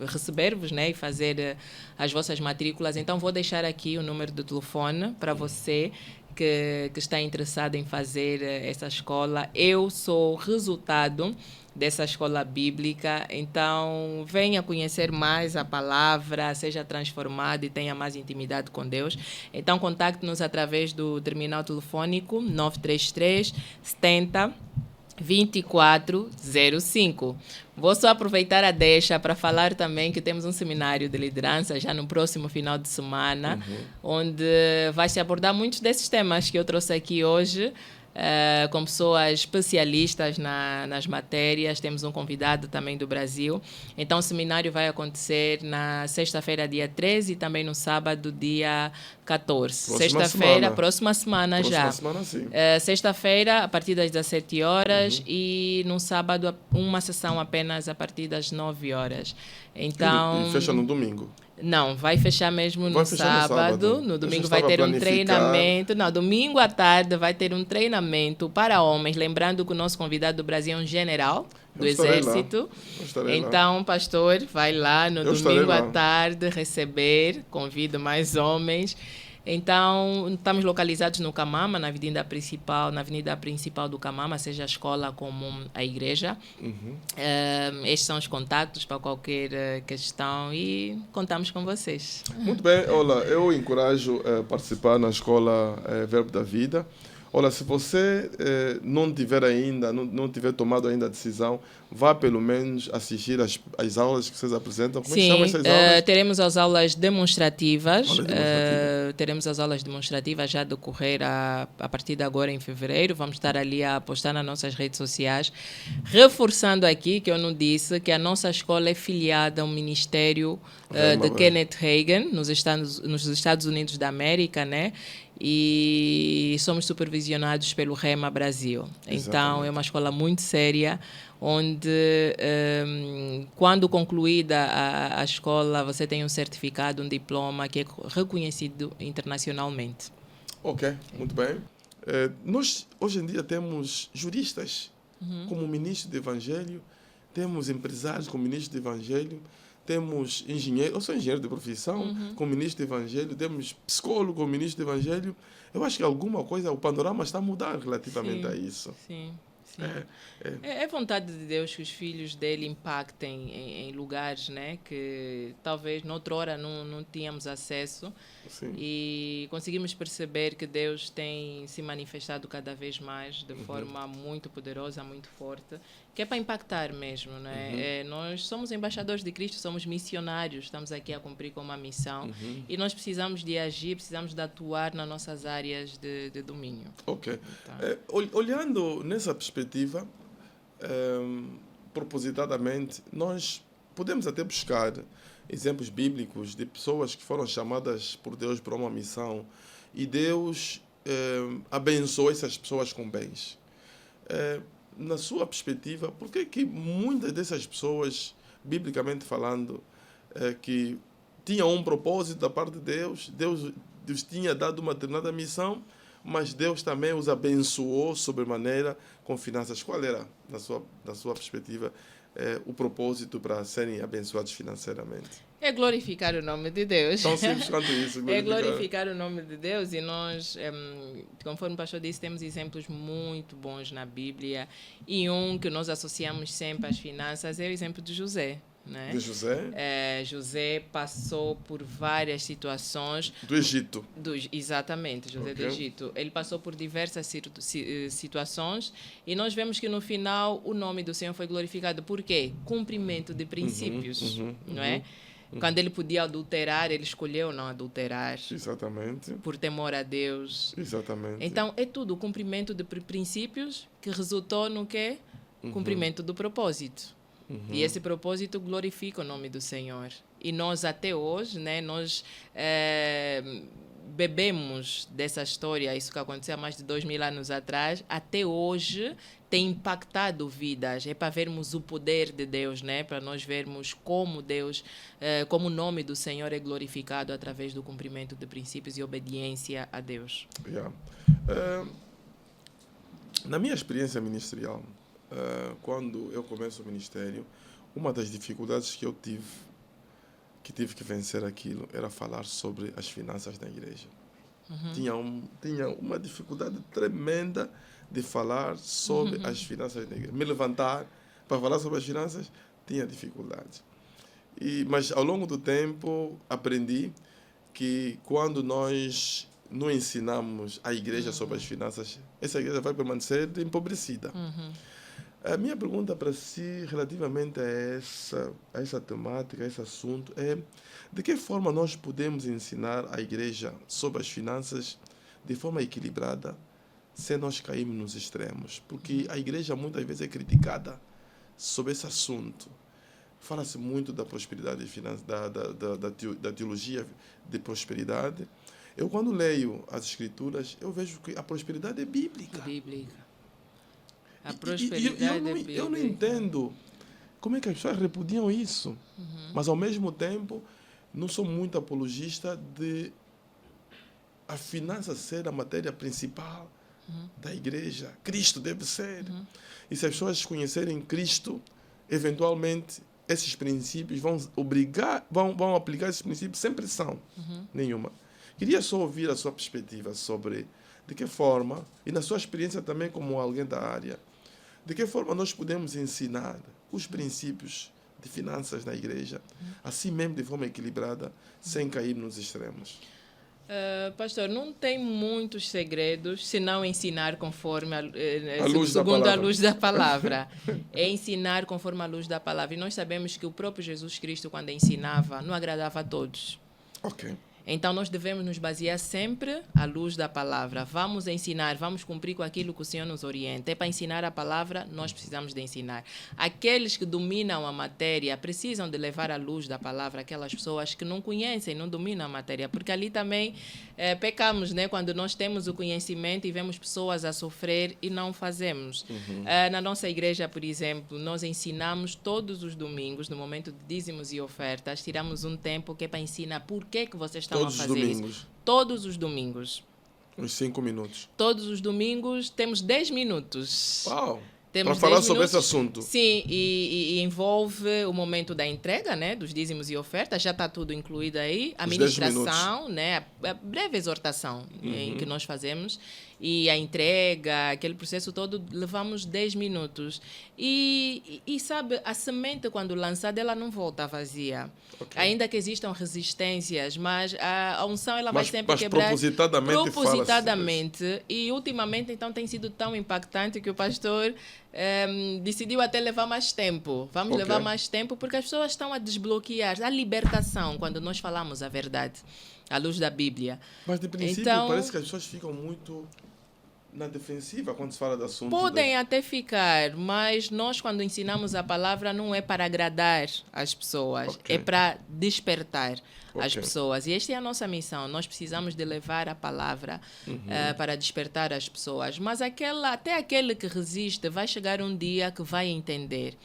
receber-vos, né, e fazer as vossas matrículas. Então, vou deixar aqui o número do telefone para você que está interessado em fazer essa escola. Eu sou resultado dessa escola bíblica, então venha conhecer mais a palavra, seja transformado e tenha mais intimidade com Deus. Então, contacte-nos através do terminal telefônico 933 70 2405. Vou só aproveitar a deixa para falar também que temos um seminário de liderança já no próximo final de semana, onde vai se abordar muitos desses temas que eu trouxe aqui hoje, com pessoas especialistas nas matérias. Temos um convidado também do Brasil. Então, o seminário vai acontecer na sexta-feira, dia 13, e também no sábado, dia 14. Sexta-feira, próxima semana já. Próxima semana, sim. Sexta-feira, a partir das 17 horas, e no sábado, uma sessão apenas a partir das 9 horas. Então, e fecha no domingo? Não, vai fechar mesmo no sábado. No domingo vai ter um treinamento. Não, domingo à tarde vai ter um treinamento para homens. Lembrando que o nosso convidado do Brasil é um general do Exército. Então, pastor, vai lá no domingo à tarde receber. Convido mais homens. Então, estamos localizados no Camama, na avenida principal do Camama, seja a escola como a igreja. Estes são os contatos para qualquer questão e contamos com vocês. Muito bem, olha, eu encorajo a participar na Escola Verbo da Vida. Olha, se você não tiver ainda, não tiver tomado ainda a decisão, vá pelo menos assistir às aulas que vocês apresentam. Como é que chama essas aulas? Teremos as aulas demonstrativas. Teremos as aulas demonstrativas já a decorrer a partir de agora em fevereiro. Vamos estar ali a postar nas nossas redes sociais. Reforçando aqui, que eu não disse, que a nossa escola é filiada ao Ministério de Kenneth Hagin, nos Estados Unidos da América, né? E somos supervisionados pelo Rema Brasil. Então, é uma escola muito séria, onde, quando concluída a escola, você tem um certificado, um diploma que é reconhecido internacionalmente. Ok, muito bem. Nós, hoje em dia, temos juristas como ministro do Evangelho, temos empresários como ministro do Evangelho, temos engenheiro, eu sou engenheiro de profissão, como ministro do Evangelho, temos psicólogo como ministro do Evangelho. Eu acho que alguma coisa, o panorama está a mudar relativamente a isso. Sim. Sim. É vontade de Deus que os filhos dele impactem em lugares, né, que talvez noutra hora não tínhamos acesso. Sim. E conseguimos perceber que Deus tem se manifestado cada vez mais de forma muito poderosa, muito forte, que é para impactar mesmo, né? Nós somos embaixadores de Cristo, somos missionários, estamos aqui a cumprir com uma missão e nós precisamos de agir, precisamos de atuar nas nossas áreas de domínio. Ok. Então, Olhando nessa perspectiva, propositadamente, nós podemos até buscar exemplos bíblicos de pessoas que foram chamadas por Deus para uma missão e Deus abençoou essas pessoas com bens. Na sua perspectiva, por que muitas dessas pessoas, biblicamente falando, que tinham um propósito da parte de Deus, Deus tinha dado uma determinada missão, mas Deus também os abençoou sobremaneira com finanças? Qual era, na sua perspectiva, o propósito para serem abençoados financeiramente? É glorificar o nome de Deus. Tão simples quanto isso. É glorificar o nome de Deus e nós, conforme o pastor disse, temos exemplos muito bons na Bíblia e um que nós associamos sempre às finanças é o exemplo de José. Né? De José? José passou por várias situações. Do Egito. Exatamente, José do Egito. Ele passou por diversas situações e nós vemos que no final o nome do Senhor foi glorificado. Por quê? Cumprimento de princípios, não é? Quando ele podia adulterar, ele escolheu não adulterar. Exatamente. Por temor a Deus. Exatamente. Então, é tudo o cumprimento de princípios que resultou no quê? Cumprimento do propósito. E esse propósito glorifica o nome do Senhor. E nós até hoje, né, nós bebemos dessa história, isso que aconteceu há mais de 2000 anos atrás, até hoje tem impactado vidas. É para vermos o poder de Deus, né? Para nós vermos como Deus, como o nome do Senhor é glorificado através do cumprimento de princípios e obediência a Deus. Yeah. Na minha experiência ministerial, quando eu começo o ministério, uma das dificuldades que eu tive que vencer aquilo, era falar sobre as finanças da igreja. Tinha uma dificuldade tremenda de falar sobre as finanças da igreja. Me levantar para falar sobre as finanças, tinha dificuldade. Mas ao longo do tempo, aprendi que quando nós não ensinamos a igreja sobre as finanças, essa igreja vai permanecer empobrecida. A minha pergunta para si, relativamente a essa temática, a esse assunto, é de que forma nós podemos ensinar a igreja sobre as finanças de forma equilibrada, sem nós cairmos nos extremos? Porque a igreja muitas vezes é criticada sobre esse assunto. Fala-se muito da prosperidade da teologia de prosperidade. Eu, quando leio as escrituras, eu vejo que a prosperidade é bíblica. A prosperidade é bíblica. Eu não entendo como é que as pessoas repudiam isso. Mas, ao mesmo tempo, não sou muito apologista de a finança ser a matéria principal da igreja. Cristo deve ser. E se as pessoas conhecerem Cristo, eventualmente, esses princípios vão aplicar esses princípios sem pressão nenhuma. Queria só ouvir a sua perspectiva sobre de que forma, e na sua experiência também como alguém da área, de que forma nós podemos ensinar os princípios de finanças na igreja, assim mesmo de forma equilibrada, sem cair nos extremos. Pastor, não tem muitos segredos se não ensinar conforme segundo a luz da palavra. É ensinar conforme a luz da palavra. E nós sabemos que o próprio Jesus Cristo, quando ensinava, não agradava a todos. Ok. Então, nós devemos nos basear sempre à luz da palavra. Vamos ensinar, vamos cumprir com aquilo que o Senhor nos orienta. É para ensinar a palavra, nós precisamos de ensinar. Aqueles que dominam a matéria precisam de levar à luz da palavra aquelas pessoas que não conhecem, não dominam a matéria. Porque ali também pecamos, né? Quando nós temos o conhecimento e vemos pessoas a sofrer e não fazemos. Na nossa igreja, por exemplo, nós ensinamos todos os domingos, no momento de dízimos e ofertas, tiramos um tempo que é para ensinar por que vocês estão Todos a fazer os domingos. isso. Todos os domingos. Uns 5 minutos. Todos os domingos temos 10 minutos. Uau! Para falar sobre esse assunto. Sim, e envolve o momento da entrega, né, dos dízimos e ofertas, já está tudo incluído aí, a ministração, né, a breve exortação em que nós fazemos, e a entrega, aquele processo todo, levamos 10 minutos. E sabe, a semente, quando lançada, ela não volta vazia. Okay. Ainda que existam resistências, mas a unção ela vai sempre quebrar. Propositadamente. E ultimamente, então, tem sido tão impactante que o pastor decidiu até levar mais tempo. Vamos levar mais tempo, porque as pessoas estão a desbloquear a libertação, quando nós falamos a verdade, à luz da Bíblia. Mas, de princípio, então, parece que as pessoas ficam muito na defensiva quando se fala de assunto. Podem até ficar, mas nós, quando ensinamos a palavra, não é para agradar as pessoas, é para despertar as pessoas. E esta é a nossa missão. Nós precisamos de levar a palavra para despertar as pessoas. Mas até aquele que resiste vai chegar um dia que vai entender,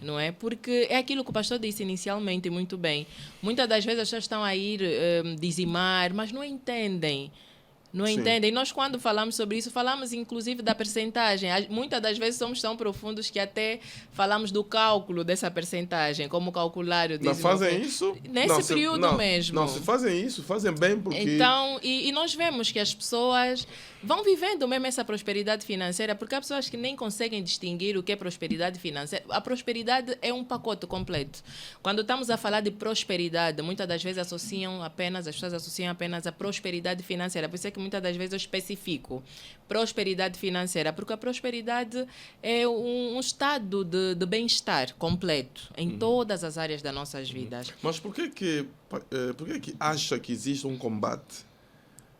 não é? Porque é aquilo que o pastor disse inicialmente muito bem. Muitas das vezes as pessoas estão a ir dizimar, mas não entendem. Não entendem? Nós, quando falamos sobre isso, falamos inclusive da percentagem. Muitas das vezes somos tão profundos que até falamos do cálculo dessa percentagem, como calcular o dízimo. Não fazem isso? Nesse período mesmo. Não, se fazem isso, fazem bem porque... Então, e nós vemos que as pessoas vão vivendo mesmo essa prosperidade financeira, porque há pessoas que nem conseguem distinguir o que é prosperidade financeira. A prosperidade é um pacote completo. Quando estamos a falar de prosperidade, muitas das vezes as pessoas associam apenas a prosperidade financeira. Por isso é que muitas das vezes eu especifico prosperidade financeira, porque a prosperidade é um estado de bem-estar completo em todas as áreas das nossas vidas. Mas por que acha que existe um combate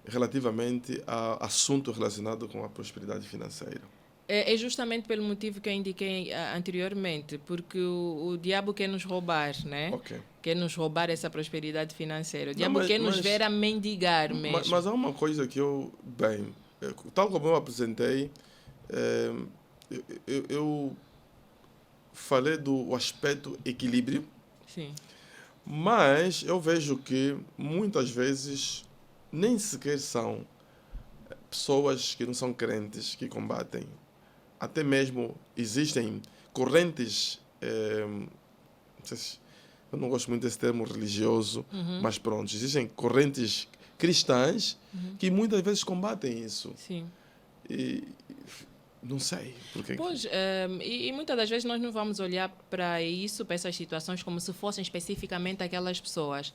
relativamente a assunto relacionado com a prosperidade financeira? É justamente pelo motivo que eu indiquei anteriormente, porque o diabo quer nos roubar, né? Quer nos roubar essa prosperidade financeira. O diabo quer nos ver a mendigar mesmo. Mas há uma coisa que tal como eu apresentei, eu falei do aspecto equilíbrio. Sim. Mas eu vejo que muitas vezes nem sequer são pessoas que não são crentes que combatem. Até mesmo existem correntes, eu não gosto muito desse termo religioso, mas pronto, existem correntes cristãs que muitas vezes combatem isso. Sim. E não sei porquê. Pois, e muitas das vezes nós não vamos olhar para isso, para essas situações, como se fossem especificamente aquelas pessoas.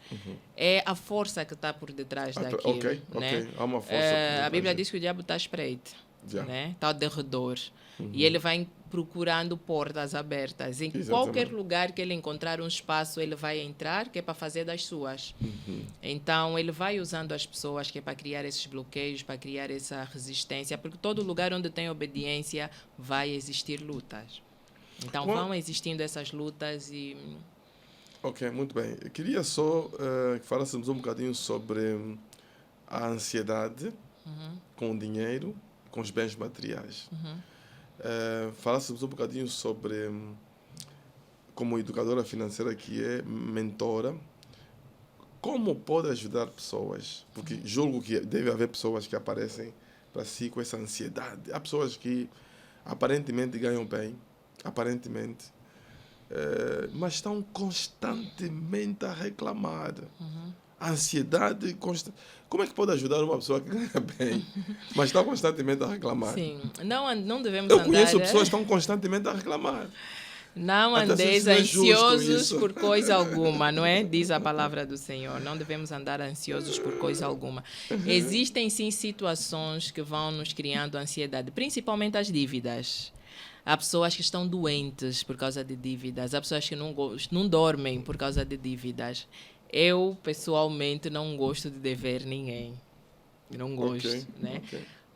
É a força que está por detrás daquilo. Né? Há uma força. A Bíblia diz que o diabo está à espreita, né? Está ao derredor. E ele vai procurando portas abertas. Em qualquer lugar que ele encontrar um espaço, ele vai entrar, que é para fazer das suas. Então, ele vai usando as pessoas, que é para criar esses bloqueios, para criar essa resistência, porque todo lugar onde tem obediência vai existir lutas. Então, vão existindo essas lutas e... Ok, muito bem. Eu queria só que falássemos um bocadinho sobre a ansiedade com o dinheiro, com os bens materiais. Falássemos um bocadinho sobre, como educadora financeira que é, mentora, como pode ajudar pessoas, porque julgo que deve haver pessoas que aparecem para si com essa ansiedade. Há pessoas que aparentemente ganham bem, mas estão constantemente a reclamar. A ansiedade constante. Como é que pode ajudar uma pessoa que ganha bem, mas está constantemente a reclamar? Sim, não devemos Eu conheço pessoas que estão constantemente a reclamar. Não andeis ansiosos por coisa alguma, não é? Diz a palavra do Senhor. Não devemos andar ansiosos por coisa alguma. Existem, sim, situações que vão nos criando ansiedade, principalmente as dívidas. Há pessoas que estão doentes por causa de dívidas. Há pessoas que não dormem por causa de dívidas. Eu, pessoalmente, não gosto de dever ninguém. Não gosto, né?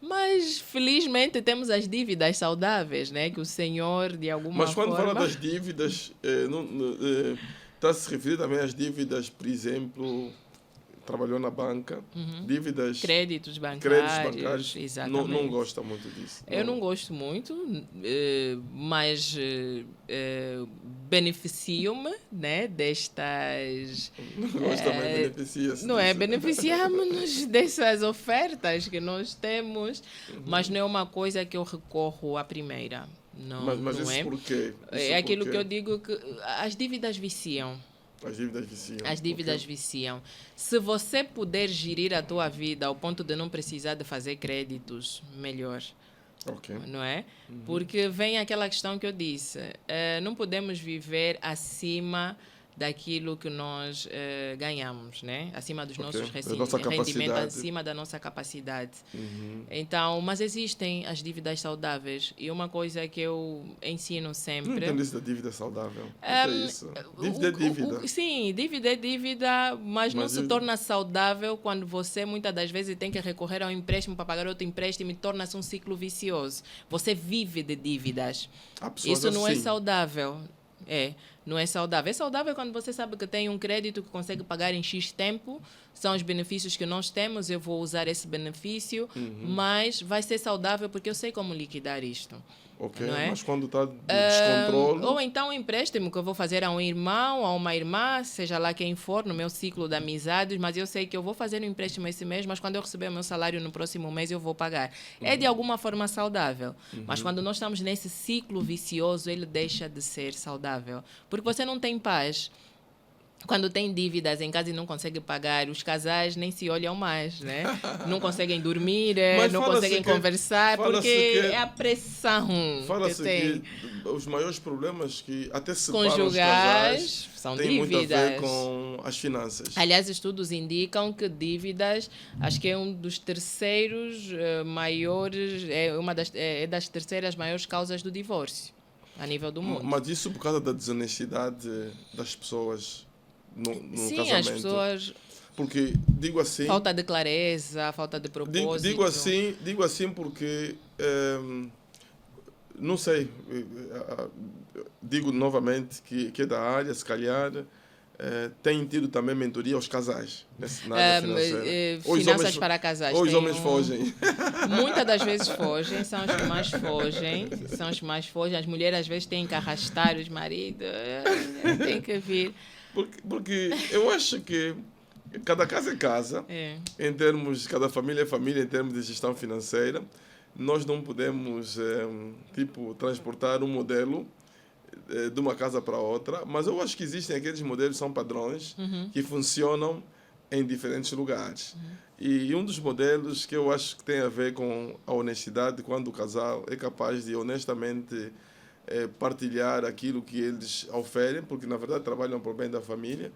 Mas, felizmente, temos as dívidas saudáveis, né? Que o Senhor, de alguma forma... Mas quando fala das dívidas, está a se referir também às dívidas, por exemplo, trabalhou na banca, dívidas... Créditos bancários. Exatamente. Não gosta muito disso. Eu não gosto muito, mas beneficio-me, né, destas... Não gosta, mas beneficia-se. Não é? Beneficiamos-nos dessas ofertas que nós temos, mas não é uma coisa que eu recorro à primeira. Não, Mas não isso é? por quê? É aquilo que eu digo, que as dívidas viciam. As dívidas viciam. As dívidas viciam. Se você puder gerir a tua vida ao ponto de não precisar de fazer créditos, melhor. Ok. Não é? Porque vem aquela questão que eu disse. Não podemos viver acima daquilo que nós ganhamos, né? Acima dos nossos Da nossa rendimentos, capacidade. acima da nossa capacidade. Então, mas existem as dívidas saudáveis. E uma coisa que eu ensino Não sempre... entendo isso da dívida saudável. O que é isso? Dívida é dívida. Sim, dívida é dívida, mas não se dívida- torna saudável quando você muitas das vezes tem que recorrer ao empréstimo para pagar outro empréstimo e torna-se um ciclo vicioso. Você vive de dívidas. Há pessoas Isso não é assim. saudável. Não é saudável. É saudável quando você sabe que tem um crédito que consegue pagar em X tempo, são os benefícios que nós temos, eu vou usar esse benefício, mas vai ser saudável porque eu sei como liquidar isto. Ok, não é? mas quando está de descontrole... Ou então um empréstimo que eu vou fazer a um irmão, a uma irmã, seja lá quem for, no meu ciclo de amizades, mas eu sei que eu vou fazer um empréstimo esse mês, mas quando eu receber o meu salário no próximo mês eu vou pagar. É de alguma forma saudável, mas quando nós estamos nesse ciclo vicioso, ele deixa de ser saudável. Porque você não tem paz. Quando tem dívidas em casa e não consegue pagar, os casais nem se olham mais, né? Não conseguem dormir, Mas não fala-se conseguem que- conversar, fala-se porque que- é a pressão que Fala-se tem. que os maiores problemas que até separam os Conjugais casais são têm muito a ver dívidas. com as finanças. Aliás, estudos indicam que dívidas, acho que é um dos terceiros maiores, é das terceiras maiores causas do divórcio a nível do mundo. Mas isso por causa da desonestidade das pessoas no Sim, casamento. as pessoas, Porque, digo assim... falta de clareza, falta de propósito. Digo assim porque, não sei, digo novamente que é da área, se calhar, tem tido também mentoria aos casais na área financeira. Ou os Finanças homens- para casais. Ou os tem homens fogem. Muitas das vezes fogem, são os que mais fogem. São os que mais fogem. As mulheres às vezes têm que arrastar os maridos. Tem que vir. Porque eu acho que cada casa é casa, em termos, cada família é família, em termos de gestão financeira. Nós não podemos, transportar um modelo de uma casa para outra, mas eu acho que existem aqueles modelos que são padrões, que funcionam em diferentes lugares. E um dos modelos que eu acho que tem a ver com a honestidade, quando o casal é capaz de honestamente partilhar aquilo que eles oferem, porque na verdade trabalham por bem da família,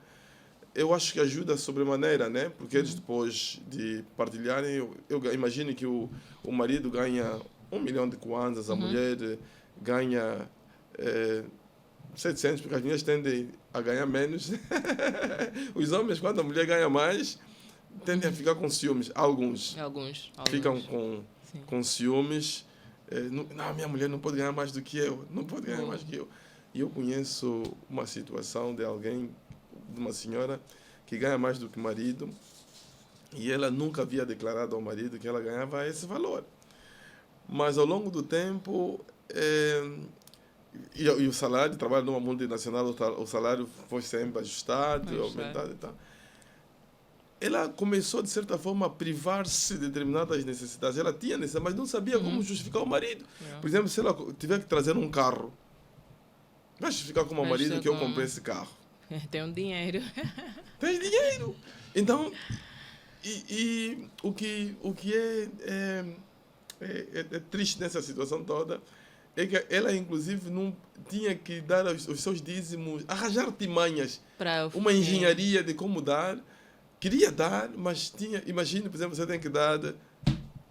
eu acho que ajuda sobremaneira, né? Porque eles depois de partilharem, eu imagino que o marido ganha 1 milhão de kwanzas, a mulher ganha 700, porque as mulheres tendem a ganhar menos. Os homens, quando a mulher ganha mais, tendem a ficar com ciúmes. Alguns ficam com ciúmes. Não, minha mulher não pode ganhar mais do que eu. Não pode ganhar mais do que eu. E eu conheço uma situação de alguém, de uma senhora, que ganha mais do que o marido, e ela nunca havia declarado ao marido que ela ganhava esse valor. Mas ao longo do tempo, e o salário, trabalha numa multinacional, o salário foi sempre ajustado, aumentado e tal. Ela começou, de certa forma, a privar-se de determinadas necessidades. Ela tinha necessidade, mas não sabia como justificar o marido. Por exemplo, se ela tiver que trazer um carro, vai justificar como o marido que eu comprei esse carro. Tem um dinheiro. Tem dinheiro! Então, o que é triste nessa situação toda é que ela, inclusive, não tinha que dar os seus dízimos, arranjar artimanhas, uma engenharia de como dar. Queria dar, mas tinha... Imagine, por exemplo, você tem que dar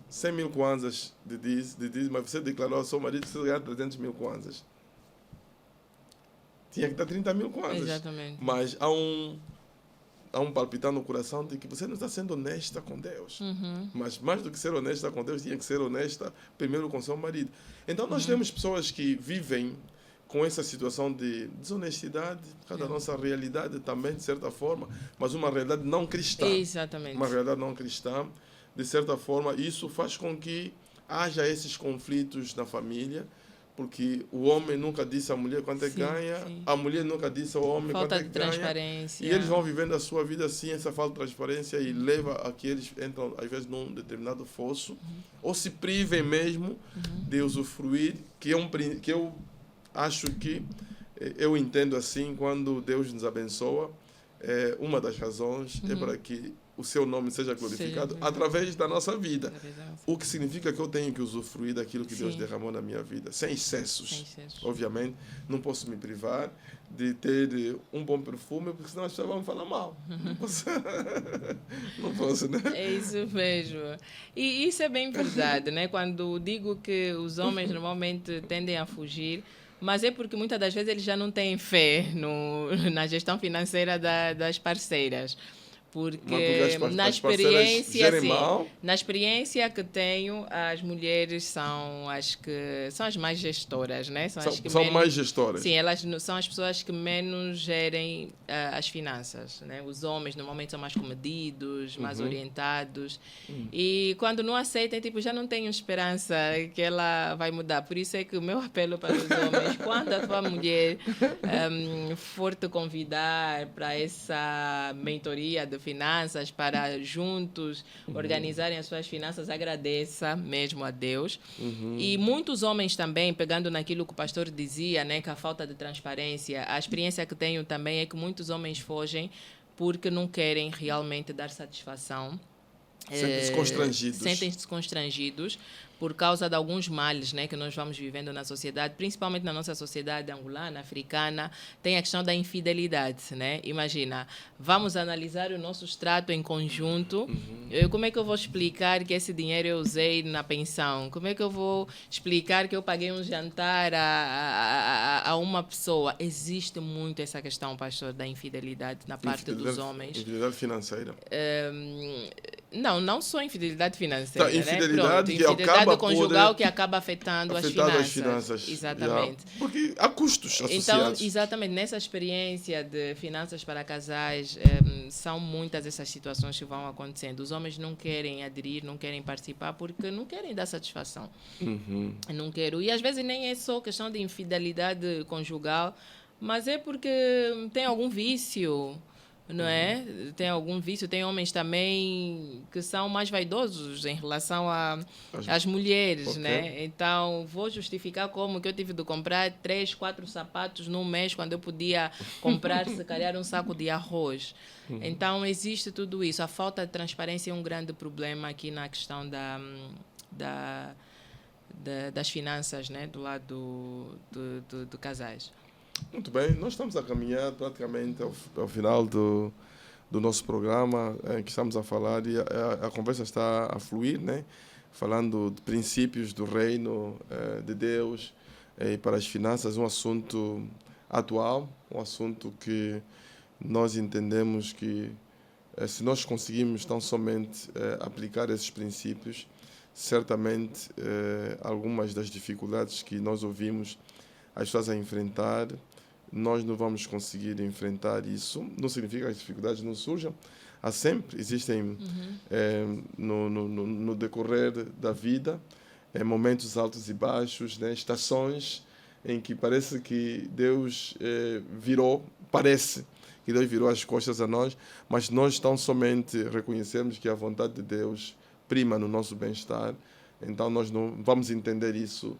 100 mil kwanzas de dízimo, mas você declarou ao seu marido que você ganha 300 mil kwanzas. Tinha que dar 30 mil kwanzas. Exatamente. Mas há um palpitar no coração de que você não está sendo honesta com Deus. Mas mais do que ser honesta com Deus, tinha que ser honesta primeiro com seu marido. Então nós temos pessoas que vivem com essa situação de desonestidade, por causa da nossa realidade também, de certa forma, mas uma realidade não cristã. Exatamente. Uma realidade não cristã, de certa forma, isso faz com que haja esses conflitos na família, porque o homem nunca disse à mulher quanto é que Sim, ganha, sim. a mulher nunca disse ao homem Falta quanto é de que ganha. transparência. E eles vão vivendo a sua vida assim, essa falta de transparência, e leva a que eles entram, às vezes, num determinado fosso, ou se privem mesmo de usufruir, que eu acho que, eu entendo assim, quando Deus nos abençoa, uma das razões é para que o seu nome seja glorificado através da nossa vida. O que significa que eu tenho que usufruir daquilo que Deus derramou na minha vida, sem excessos. Obviamente, não posso me privar de ter um bom perfume, porque senão as pessoas vão falar mal. Não posso, né? É isso mesmo. E isso é bem verdade, né? Quando digo que os homens normalmente tendem a fugir, mas é porque muitas das vezes eles já não têm fé na gestão financeira das parceiras. Porque na experiência, sim, na experiência que tenho, as mulheres são as mais gestoras, né? São menos, mais gestoras. Sim, elas são as pessoas que menos gerem as finanças, né? Os homens normalmente são mais comedidos, mais orientados. E quando não aceitam, tipo, já não tenho esperança que ela vai mudar. Por isso é que o meu apelo para os homens, quando a tua mulher for te convidar para essa mentoria de finanças, para juntos organizarem as suas finanças, agradeça mesmo a Deus. E muitos homens também, pegando naquilo que o pastor dizia, né, que a falta de transparência, a experiência que tenho também é que muitos homens fogem porque não querem realmente dar satisfação. Sentem-se constrangidos. Sentem-se constrangidos por causa de alguns males, né, que nós vamos vivendo na sociedade, principalmente na nossa sociedade angolana, africana, tem a questão da infidelidade, né? Imagina, vamos analisar o nosso extrato em conjunto. Como é que eu vou explicar que esse dinheiro eu usei na pensão? Como é que eu vou explicar que eu paguei um jantar a uma pessoa? Existe muito essa questão, pastor, da infidelidade na parte dos homens. Infidelidade financeira. Não só infidelidade financeira, tá, infidelidade, né? Pronto, que infidelidade conjugal que acaba afetando as finanças. Exatamente. Yeah. Porque há custos associados. Então, exatamente, nessa experiência de finanças para casais, são muitas essas situações que vão acontecendo. Os homens não querem aderir, não querem participar porque não querem dar satisfação. Não quero. E às vezes nem é só questão de infidelidade conjugal, mas é porque tem algum vício, não é? Tem algum vício. Tem homens também que são mais vaidosos em relação às mulheres, né? Então, vou justificar como que eu tive de comprar 3, 4 sapatos num mês quando eu podia comprar, se calhar, um saco de arroz. Então, existe tudo isso. A falta de transparência é um grande problema aqui na questão das finanças, né? Do lado do casais. Muito bem, nós estamos a caminhar praticamente ao final do nosso programa, em que estamos a falar, e a conversa está a fluir, né? Falando de princípios do reino de Deus para as finanças, um assunto atual, um assunto que nós entendemos que se nós conseguimos tão somente aplicar esses princípios, certamente algumas das dificuldades que nós ouvimos as pessoas a enfrentar, nós não vamos conseguir enfrentar isso. Não significa que as dificuldades não surjam. Há sempre, existem no decorrer da vida, momentos altos e baixos, né? Estações em que parece que Deus parece que Deus virou as costas a nós, mas nós tão somente reconhecemos que a vontade de Deus prima no nosso bem-estar. Então nós não vamos entender isso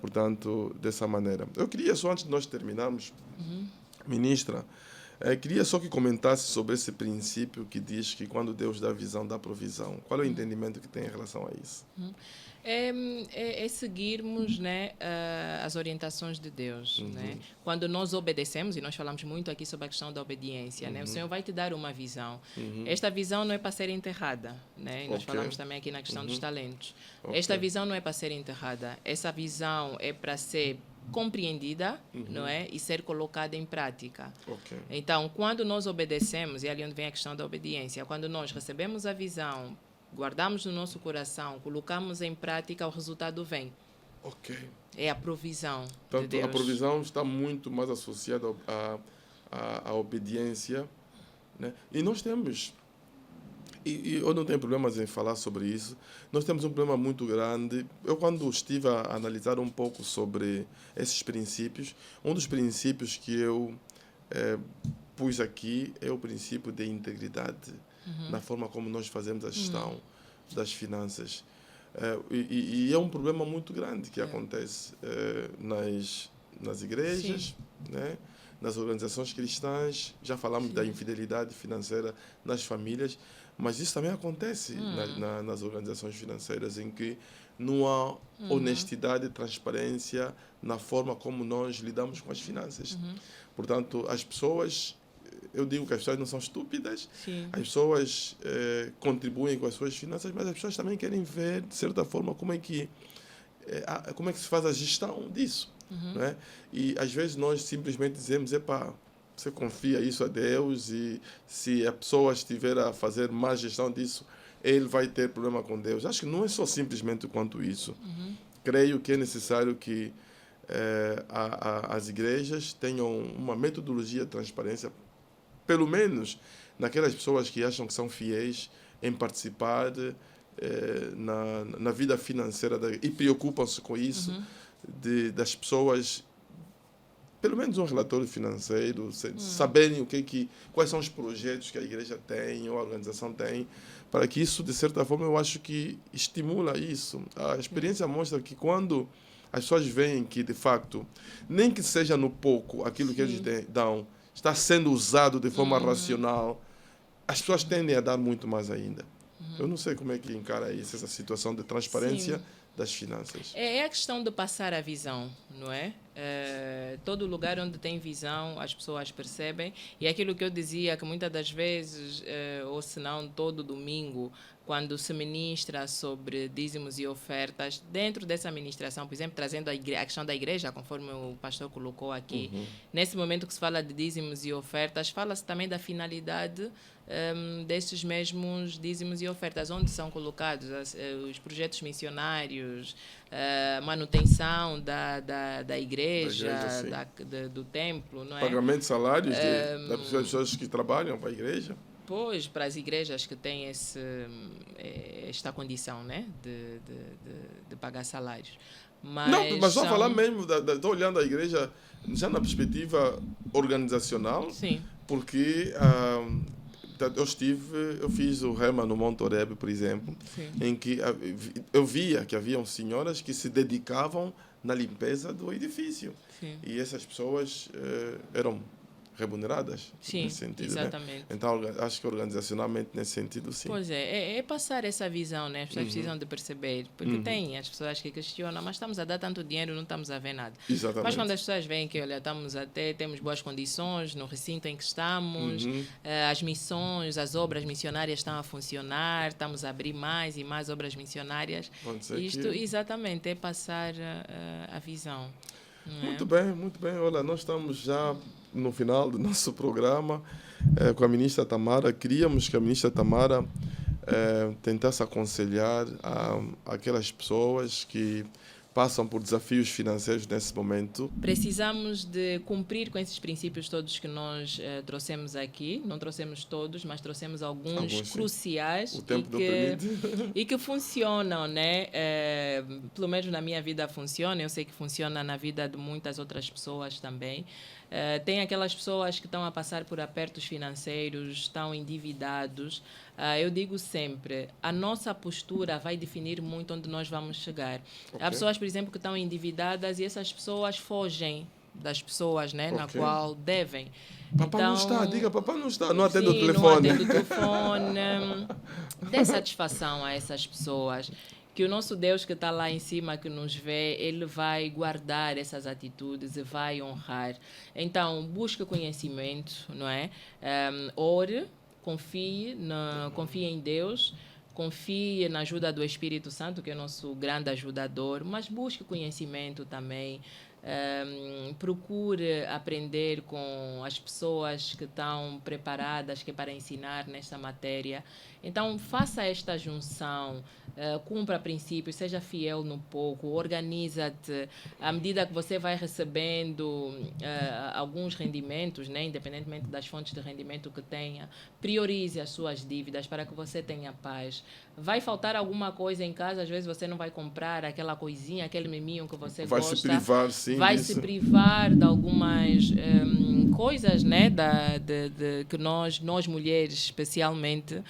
portanto, dessa maneira. Eu queria só, antes de nós terminarmos, ministra, queria só que comentasse sobre esse princípio que diz que quando Deus dá visão, dá provisão. Qual é o entendimento que tem em relação a isso? É seguirmos, né, as orientações de Deus. Né? Quando nós obedecemos, e nós falamos muito aqui sobre a questão da obediência, né? O Senhor vai te dar uma visão. Esta visão não é para ser enterrada. Né? E nós falamos também aqui na questão dos talentos. Esta visão não é para ser enterrada. Essa visão é para ser compreendida, não é? E ser colocada em prática. Então, quando nós obedecemos, e ali onde vem a questão da obediência, quando nós recebemos a visão, guardamos no nosso coração, colocamos em prática, o resultado vem. É a provisão de Deus. A provisão está muito mais associada à obediência, né? E nós temos E eu não tenho problemas em falar sobre isso. Nós temos um problema muito grande. Eu, quando estive a analisar um pouco sobre esses princípios, um dos princípios que eu pus aqui é o princípio de integridade na forma como nós fazemos a gestão das finanças. E é um problema muito grande que acontece nas igrejas, né? Nas organizações cristãs. Já falamos da infidelidade financeira nas famílias, mas isso também acontece nas organizações financeiras, em que não há honestidade e transparência na forma como nós lidamos com as finanças. Portanto, as pessoas, eu digo que as pessoas não são estúpidas, as pessoas contribuem com as suas finanças, mas as pessoas também querem ver, de certa forma, como é que se faz a gestão disso. Né? E às vezes nós simplesmente dizemos, você confia isso a Deus, e se a pessoa estiver a fazer má gestão disso, ele vai ter problema com Deus. Acho que não é só simplesmente quanto isso. Creio que é necessário que as igrejas tenham uma metodologia de transparência, pelo menos naquelas pessoas que acham que são fiéis em participar na vida financeira e preocupam-se com isso, das pessoas, pelo menos um relatório financeiro, saberem quais são os projetos que a igreja tem ou a organização tem, para que isso, de certa forma, eu acho que estimula isso. A experiência mostra que quando as pessoas veem que, de facto, nem que seja no pouco, aquilo que eles dão está sendo usado de forma racional, as pessoas tendem a dar muito mais ainda. Eu não sei como é que encara isso, essa situação de transparência das finanças. É a questão de passar a visão, não é? Todo lugar onde tem visão, as pessoas percebem. E aquilo que eu dizia, que muitas das vezes, ou se não todo domingo, quando se ministra sobre dízimos e ofertas, dentro dessa ministração, por exemplo, trazendo a questão da igreja, conforme o pastor colocou aqui, nesse momento que se fala de dízimos e ofertas, fala-se também da finalidade destes mesmos dízimos e ofertas, onde são colocados os projetos missionários, manutenção da igreja, do templo, não é? Pagamento de salários das pessoas que trabalham para a igreja. Pois, para as igrejas que têm esta condição, né, de pagar salários. Mas só falar mesmo, estou olhando a igreja já na perspectiva organizacional, porque eu fiz o Rema no Monte Oreb, por exemplo, em que eu via que haviam senhoras que se dedicavam na limpeza do edifício. E essas pessoas eram remuneradas nesse sentido. Exatamente. Né? Então, acho que organizacionalmente, nesse sentido, sim. Pois é passar essa visão, né? As pessoas precisam de perceber, porque tem as pessoas que questionam, mas estamos a dar tanto dinheiro, não estamos a ver nada. Exatamente. Mas quando as pessoas veem que, olha, temos boas condições no recinto em que estamos, as missões, as obras missionárias estão a funcionar, estamos a abrir mais e mais obras missionárias. Isto, exatamente, é passar a visão. Muito bem, muito bem. Olha, nós estamos já no final do nosso programa com a ministra Tamara. Queríamos que a ministra Tamara tentasse aconselhar aquelas pessoas que passam por desafios financeiros nesse momento. Precisamos de cumprir com esses princípios todos que nós trouxemos aqui. Não trouxemos todos, mas trouxemos alguns cruciais. O tempo não permite. E que funcionam, né? Pelo menos na minha vida funciona. Eu sei que funciona na vida de muitas outras pessoas também. Tem aquelas pessoas que estão a passar por apertos financeiros, estão endividados. Eu digo sempre, a nossa postura vai definir muito onde nós vamos chegar. Há pessoas, por exemplo, que estão endividadas e essas pessoas fogem das pessoas, né, na qual devem. Papai então, não está, diga, papai não está, não atende o telefone. Não atende o telefone. Dê satisfação a essas pessoas. Que o nosso Deus que está lá em cima, que nos vê, Ele vai guardar essas atitudes e vai honrar. Então, busque conhecimento, não é? Ore, confie em Deus, confie na ajuda do Espírito Santo, que é o nosso grande ajudador, mas busque conhecimento também. Procure aprender com as pessoas que estão preparadas para ensinar nesta matéria. Então, faça esta junção, cumpra princípios, seja fiel no pouco, organiza-te. À medida que você vai recebendo alguns rendimentos, né, independentemente das fontes de rendimento que tenha, priorize as suas dívidas para que você tenha paz. Vai faltar alguma coisa em casa, às vezes você não vai comprar aquela coisinha, aquele miminho que você Vai gosta. se privar, sim, vai disso. se privar de algumas coisas, né, que nós mulheres especialmente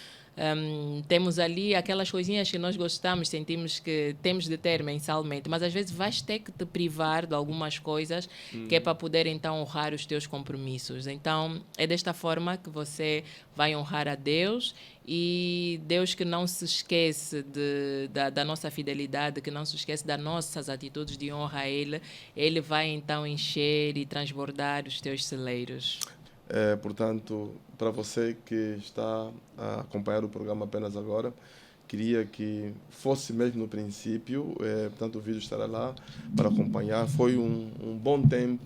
temos ali aquelas coisinhas que nós gostamos, sentimos que temos de ter mensalmente, mas às vezes vais ter que te privar de algumas coisas que é para poder então honrar os teus compromissos. Então é desta forma que você vai honrar a Deus, e Deus, que não se esquece da nossa fidelidade, que não se esquece das nossas atitudes de honra a Ele vai então encher e transbordar os teus celeiros. Portanto, para você que está a acompanhar o programa apenas agora, queria que fosse mesmo no princípio, portanto o vídeo estará lá para acompanhar. Foi um bom tempo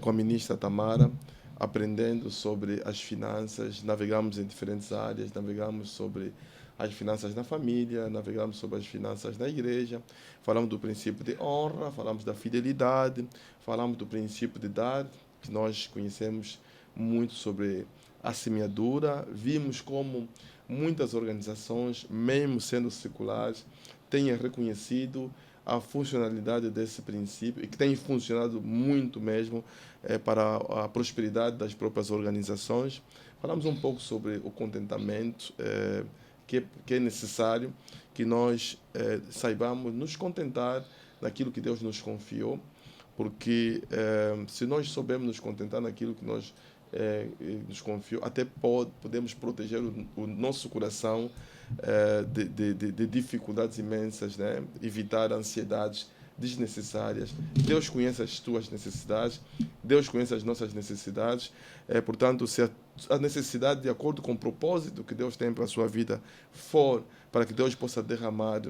com a ministra Tamara, aprendendo sobre as finanças. Navegamos em diferentes áreas, navegamos sobre as finanças na família, navegamos sobre as finanças na igreja, falamos do princípio de honra, falamos da fidelidade, falamos do princípio de dar, que nós conhecemos muito sobre a semeadura. Vimos como muitas organizações, mesmo sendo seculares, têm reconhecido a funcionalidade desse princípio e que tem funcionado muito mesmo para a prosperidade das próprias organizações. Falamos um pouco sobre o contentamento, que é necessário que nós saibamos nos contentar naquilo que Deus nos confiou, porque se nós soubermos nos contentar naquilo que nós nos confiou, até podemos proteger o nosso coração de dificuldades imensas, né? Evitar ansiedades desnecessárias. Deus conhece as tuas necessidades, Deus conhece as nossas necessidades. Portanto, se a necessidade, de acordo com o propósito que Deus tem para a sua vida, for para que Deus possa derramar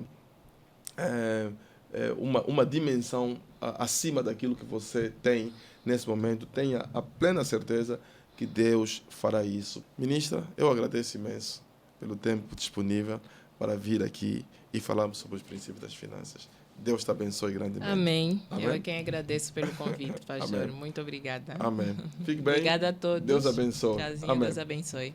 uma dimensão acima daquilo que você tem nesse momento, tenha a plena certeza que Deus fará isso. Ministra, eu agradeço imenso pelo tempo disponível para vir aqui e falarmos sobre os princípios das finanças. Deus te abençoe grandemente. Amém. Amém. Eu é quem agradeço pelo convite, pastor. Amém. Muito obrigada. Amém. Fique bem. Obrigada a todos. Deus abençoe. Tchauzinho, Amém. Deus abençoe.